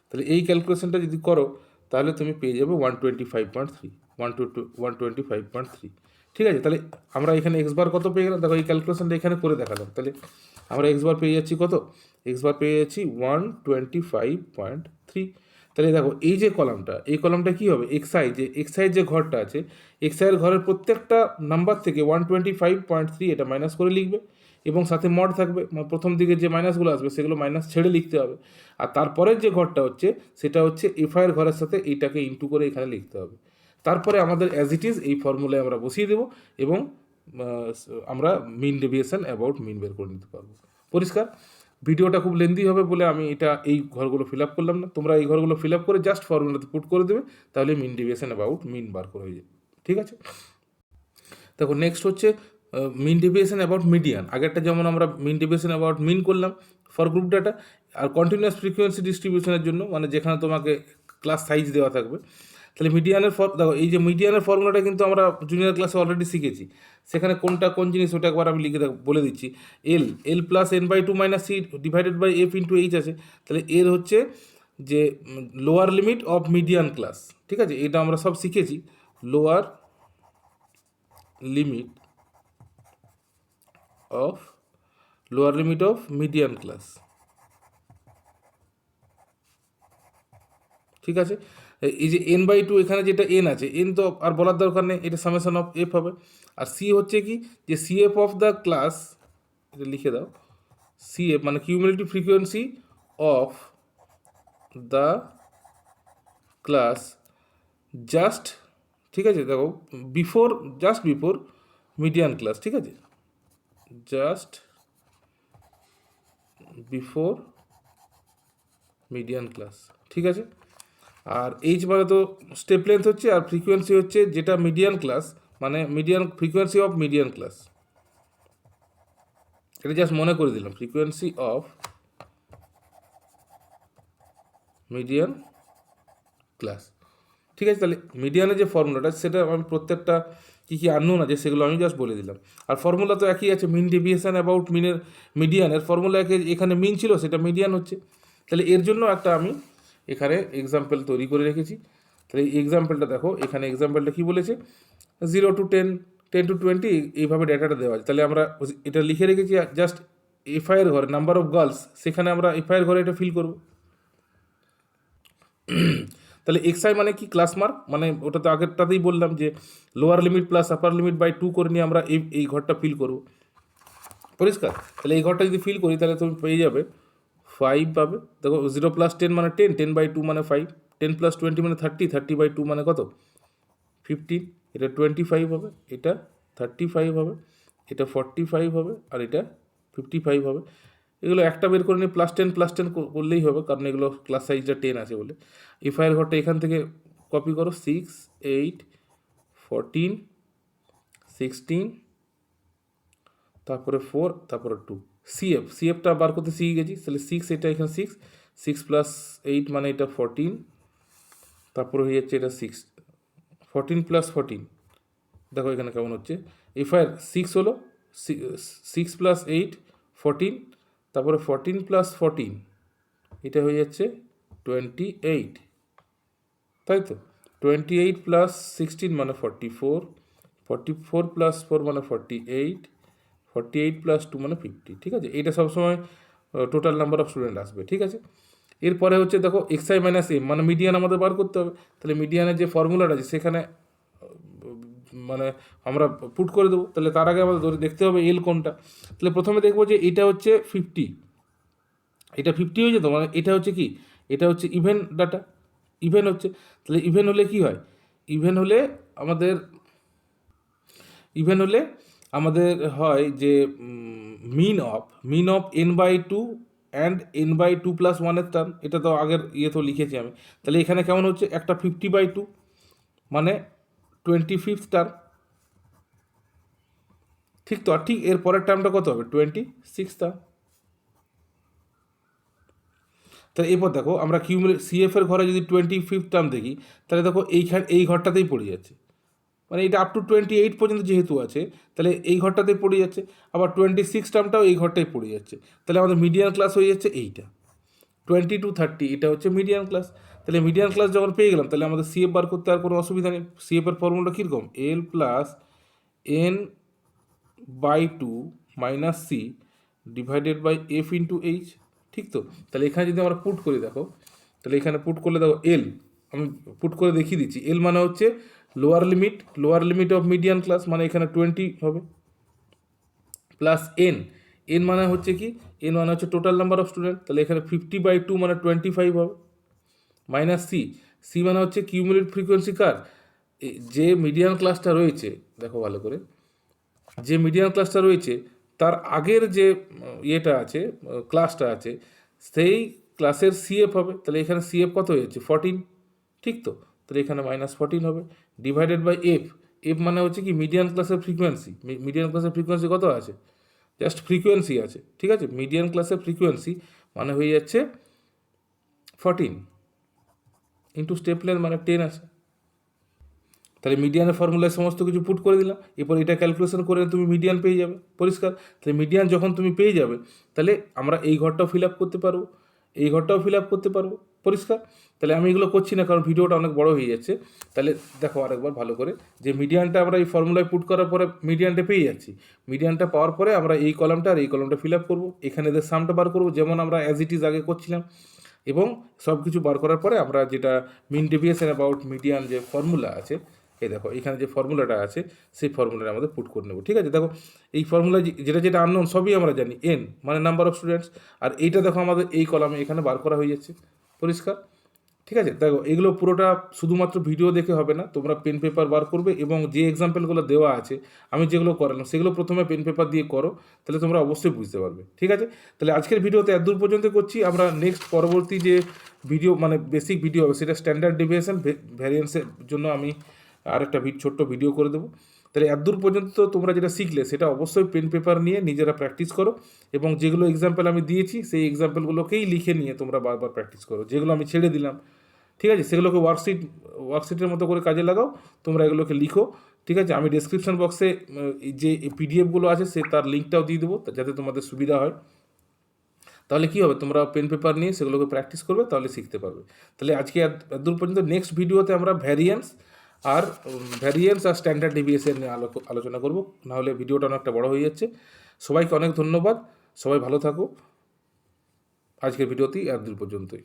তাহলে এই ক্যালকুলেশনটা যদি করো তাহলে তুমি পেয়ে যাবে 125.3, 125.3। ঠিক আছে, তাহলে আমরা এখানে এক্স বার কত পেয়ে গেলাম? দেখো এই ক্যালকুলেশনটা এখানে করে দেখালাম, তাহলে আমরা এক্স বার পেয়ে যাচ্ছি কত? এক্স বার পেয়ে যাচ্ছি 125.3। তাহলে দেখো এই যে কলামটা, এই কলামটা কী হবে? এক্সআই যে ঘরটা আছে, এক্সআইয়ের ঘরের প্রত্যেকটা নাম্বার থেকে 125.3 এটা মাইনাস করে লিখবে, এবং সাথে মড থাকবে, মানে প্রথম দিকে যে মাইনাসগুলো আসবে সেগুলো মাইনাস ছেড়ে লিখতে হবে। আর তারপরের যে ঘরটা হচ্ছে সেটা হচ্ছে এফআইয়ের ঘরের সাথে এইটাকে ইন্টু করে এখানে লিখতে হবে। তারপরে আমাদের অ্যাজ ইট ইজ এই ফর্মুলায় আমরা বসিয়ে দেবো এবং আমরা মিন ডেভিয়েশন অ্যাবাউট মিন বের করে নিতে পারবো। পরিষ্কার? ভিডিওটা খুব লেন্দি হবে বলে আমি এই ঘরগুলো ফিল আপ করলাম না, তোমরা এই ঘরগুলো ফিল আপ করে জাস্ট ফর্মুলাতে পুট করে দেবে, তাহলে মিন ডেভিয়েশন অ্যাবাউট মিন বার করে হয়ে যাবে। ঠিক আছে, দেখো নেক্সট হচ্ছে মিন ডেভিয়েশন অ্যাবাউট মিডিয়ান। আগেরটা যেমন আমরা মিন ডেভিয়েশন অ্যাবাউট মিন করলাম ফর গ্রুপ ডাটা, আর কন্টিনিউয়াস ফ্রিকোয়েন্সি ডিস্ট্রিবিউশনের জন্য মানে যেখানে তোমাকে ক্লাস সাইজ দেওয়া থাকবে, তাহলে মিডিয়ানের দেখো এই যে মিডিয়ানের ফর্মুলাটা কিন্তু আমরা জুনিয়র ক্লাসে অলরেডি শিখেছি। সেখানে কোন জিনিস ওটা একবার আমি লিখে বলে দিচ্ছি। L plus n/2 minus c divided by f into h আছে, তাহলে এর হচ্ছে যে lower limit of median class. ঠিক আছে, এটা আমরা সব শিখেছি। Lower limit of median class. ঠিক আছে, এই যে n/2 এখানে যেটা n আছে, n তো আর বলার দরকার নেই, এটা সামেশন অফ এফ হবে। আর সি হচ্ছে কি, যে সিএফ অফ দ্য ক্লাস, এটা লিখে দাও, সিএফ মানে cumulative frequency of the class just, ঠিক আছে, দেখো জাস্ট বিফোর মিডিয়ান ক্লাস। ঠিক আছে, জাস্ট বিফোর মিডিয়ান ক্লাস। ঠিক আছে, আর এইচ মানে তো স্টেপ লেন্থ হচ্ছে, আর ফ্রিকোয়েন্সি হচ্ছে যেটা মিডিয়ান ক্লাস, মানে ফ্রিকোয়েন্সি অফ মিডিয়ান ক্লাস। এটা জাস্ট মনে করে দিলাম, ফ্রিকোয়েন্সি অফ মিডিয়ান ক্লাস। ঠিক আছে, তাহলে মিডিয়ানের যে ফর্মুলাটা সেটা আমি প্রত্যেকটা কী কী আননোন আছে সেগুলো আমি জাস্ট বলে দিলাম। আর ফর্মুলা তো একই আছে, মিন ডেভিয়েশন অ্যাবাউট মিডিয়ানের ফর্মুলা এখানে মিন ছিল, সেটা মিডিয়ান হচ্ছে। তাহলে এর জন্য একটা আমি এখানে এক্সাম্পল তৈরি করে রেখেছি। তাহলে এই এক্সাম্পলটা দেখো, এখানে এক্সাম্পলটা কী বলেছে, 0 to 10, 10 to 20 এইভাবে ডেটাটা দেওয়া আছে। তাহলে আমরা এটা লিখে রেখেছি, জাস্ট এফআইয়ের ঘরে নাম্বার অফ গার্লস, সেখানে আমরা এফআইয়ের ঘরে এটা ফিল করব। তাহলে এক্সআই মানে কি, ক্লাস মার্ক, মানে ওটা তো আগেরটাতেই বললাম যে lower limit plus upper limit by 2 করে নিয়ে আমরা এই ঘরটা ফিল করব। পরিষ্কার? তাহলে এই ঘরটা যদি ফিল করি তাহলে তুমি পেয়ে যাবে 5 পাবে। দেখো 0 + 10 মানে 10, 10/2 মানে 5, 10 + 20 মানে 30, 30/2 মানে কত 15, এটা 25 হবে, এটা 35 হবে, এটা 45 হবে, আর এটা 55 হবে। এগুলো একটা বের করে নিয়ে +10 করলেই হবে, কারণ এগুলো ক্লাস সাইজটা 10 আছে বলে। এফআইয়ের ঘরটা এখান থেকে কপি করো, 6, 8, 14, 16, তারপরে 4, তারপরে 2। সিএফটা বার করতে শিখে গেছি, তাহলে 6, এটা এখানে 6 + 8 মানে এটা 14, তারপরে হয়ে যাচ্ছে এটা 6, 14 + 14, দেখো এখানে কেমন হচ্ছে। এফআইয়ের 6 হলো 6 + 8, 14, তারপরে 14 প্লাস 14 এটা হয়ে যাচ্ছে 28, তাই তো। 28 প্লাস 16 মানে 44, 44 প্লাস 4 মানে 48, 48 প্লাস 2 মানে 50, ঠিক আছে। এটা সবসময় টোটাল নাম্বার অফ স্টুডেন্ট আসবে, ঠিক আছে। এরপরে হচ্ছে দেখো xi মাইনাস এম মানে মিডিয়ান আমাদের বার করতে হবে। তাহলে মিডিয়ানের যে ফর্মুলাটা আছে সেখানে মানে আমরা পুট করে দেবো। তাহলে তার আগে আমাদের দেখতে হবে এল কোনটা। তাহলে প্রথমে দেখবো যে এটা হচ্ছে 50, এটা 50 হয়ে যেত, মানে এটা হচ্ছে কি, এটা হচ্ছে ইভেন ডাটা, ইভেন হচ্ছে। তাহলে ইভেন হলে কি হয়, ইভেন হলে আমাদের হয় যে mean of n/2 and n/2 plus 1-এর টার্ম। এটা তো আগের তো লিখেছি আমি। তাহলে এখানে কেমন হচ্ছে, একটা 50/2 মানে 25th টার্ম, ঠিক তো। আর ঠিক এর পরের টার্মটা কত হবে, 26 টার্ম। তাহলে এরপর দেখো আমরা CF এর ঘরে যদি 25th টার্ম দেখি, তাহলে দেখো এই ঘরটাতেই পড়ে যাচ্ছে, মানে এটা আপ টু 28 পর্যন্ত যেহেতু আছে, তাহলে এই ঘরটাতেই পড়ে যাচ্ছে। আবার 26 টার্মটাও এই ঘরটাই পড়ে যাচ্ছে। তাহলে আমাদের মিডিয়ান ক্লাস হয়ে যাচ্ছে এইটা 20 to 30, এটা হচ্ছে মিডিয়ান ক্লাস। তাহলে মিডিয়ান ক্লাস যখন পেয়ে গেলাম, তাহলে আমাদের CF বার করতে আর কোনো অসুবিধা নেই। CF এর ফর্মুলাটা কীরকম, L plus n/2 minus C divided by F into H, ঠিক তো। তাহলে এখানে যদি আমরা পুট করি, দেখো তাহলে এখানে পুট করলে দেখো এল, আমি পুট করে দেখিয়ে দিচ্ছি। এল মানে হচ্ছে lower limit of median class, মানে এখানে 20 হবে, প্লাস এন মানে হচ্ছে কি, এন মানে হচ্ছে টোটাল নাম্বার অফ স্টুডেন্ট। তাহলে এখানে 50/2 মানে 25 হবে, মাইনাস সি মানে হচ্ছে কিউমুলেটিভ ফ্রিকোয়েন্সি কার, যে মিডিয়ান ক্লাসটা রয়েছে, দেখো ভালো করে, যে মিডিয়ান ক্লাসটা রয়েছে তার আগের যে ইয়েটা আছে, ক্লাসটা আছে, সেই ক্লাসের CF হবে। তাহলে এখানে CF কত হয়েছে, 14, ঠিক তো। তাহলে এখানে -14 হবে, ডিভাইডেড বাই এফ মানে হচ্ছে কি মিডিয়ান ক্লাসের ফ্রিকোয়েন্সি। মিডিয়ান ক্লাসের ফ্রিকোয়েন্সি কত আছে, জাস্ট ফ্রিকোয়েন্সি আছে, ঠিক আছে। মিডিয়ান ক্লাসের ফ্রিকোয়েন্সি মানে হয়ে যাচ্ছে 14 ইন্টু স্টেপ লেন্থ মানে 10 আছে। তাহলে মিডিয়ানের ফর্মুলায় সমস্ত কিছু পুট করে দিলাম। এরপর এটা ক্যালকুলেশন করে তুমি মিডিয়ান পেয়ে যাবে, পরিষ্কার। তাহলে মিডিয়ান যখন তুমি পেয়ে যাবে, তাহলে আমরা এই ঘরটাও ফিল আপ করতে পারবো, এই ঘরটাও ফিল আপ করতে পারবো, পরিষ্কার। তাহলে আমি এগুলো করছি না, কারণ ভিডিওটা অনেক বড় হয়ে যাচ্ছে। তাহলে দেখো আরেকবার ভালো করে, যে মিডিয়ানটা আমরা এই ফর্মুলায় পুট করার পরে মিডিয়ানটা পেয়ে যাচ্ছি। মিডিয়ানটা পাওয়ার পরে আমরা এই কলামটা আর এই কলামটা ফিল আপ করবো, এখানে এদের সামটা বার করবো, যেমন আমরা অ্যাজ ইট ইজ আগে করছিলাম। এবং সব কিছু বার করার পরে আমরা যেটা মিন ডেভিয়েশন অ্যাবাউট মিডিয়ান যে ফর্মুলা আছে, এই দেখো এখানে যে ফর্মুলাটা আছে সেই ফর্মুলাটা আমাদের পুট করে নেবো, ঠিক আছে। দেখো এই ফর্মুলা যেটা আননোন সবই আমরা জানি, এন মানে নাম্বার অফ স্টুডেন্টস, আর এইটা দেখো আমাদের এই কলামে এখানে বার করা হয়ে যাচ্ছে, পরিষ্কার, ঠিক আছে। দেখো এগুলো পুরোটা শুধুমাত্র ভিডিও দেখে হবে না, তোমরা পেন পেপার বার করবে এবং যে এক্সাম্পলগুলো দেওয়া আছে আমি যেগুলো করালাম সেগুলো প্রথমে পেন পেপার দিয়ে করো, তাহলে তোমরা অবশ্যই বুঝতে পারবে, ঠিক আছে। তাহলে আজকের ভিডিওতে এতদূর পর্যন্ত করছি। আমরা নেক্সট পরবর্তী যে ভিডিও মানে বেসিক ভিডিও হবে, সেটা স্ট্যান্ডার্ড ডেভিয়েশন ভ্যারিয়েন্সের জন্য আমি আরেকটা ছোট্ট ভিডিও করে দেবো। তাহলে এতদূর পর্যন্ত তোমরা যেটা শিখলে সেটা অবশ্যই পেন পেপার নিয়ে নিজেরা প্র্যাকটিস করো, এবং যেগুলো এক্সাম্পল আমি দিয়েছি সেই এক্সাম্পলগুলোকেই লিখে নিয়ে তোমরা বারবার প্র্যাকটিস করো। যেগুলো আমি ছেড়ে দিলাম, ঠিক আছে, সেগুলোকে ওয়ার্কশিটের মতো করে কাজে লাগাও, তোমরা এগুলোকে লিখো, ঠিক আছে। আমি ডেসক্রিপশন বক্সে যে পিডিএফগুলো আছে তার লিঙ্কটাও দিয়ে দেবো, যাতে তোমাদের সুবিধা হয়। তাহলে কী হবে, তোমরা পেন পেপার নিয়ে সেগুলোকে প্র্যাকটিস করবে, তাহলে শিখতে পারবে। তাহলে আজকে এতদূর পর্যন্ত। নেক্সট ভিডিওতে আমরা ভ্যারিয়েন্স আর স্ট্যান্ডার্ড ডেভিয়েশন নিয়ে আলোচনা করব, নাহলে ভিডিওটা অনেকটা বড় হয়ে যাচ্ছে। সবাইকে অনেক ধন্যবাদ, সবাই ভালো থাকো। আজকের ভিডিওতেই এতদূর পর্যন্তই।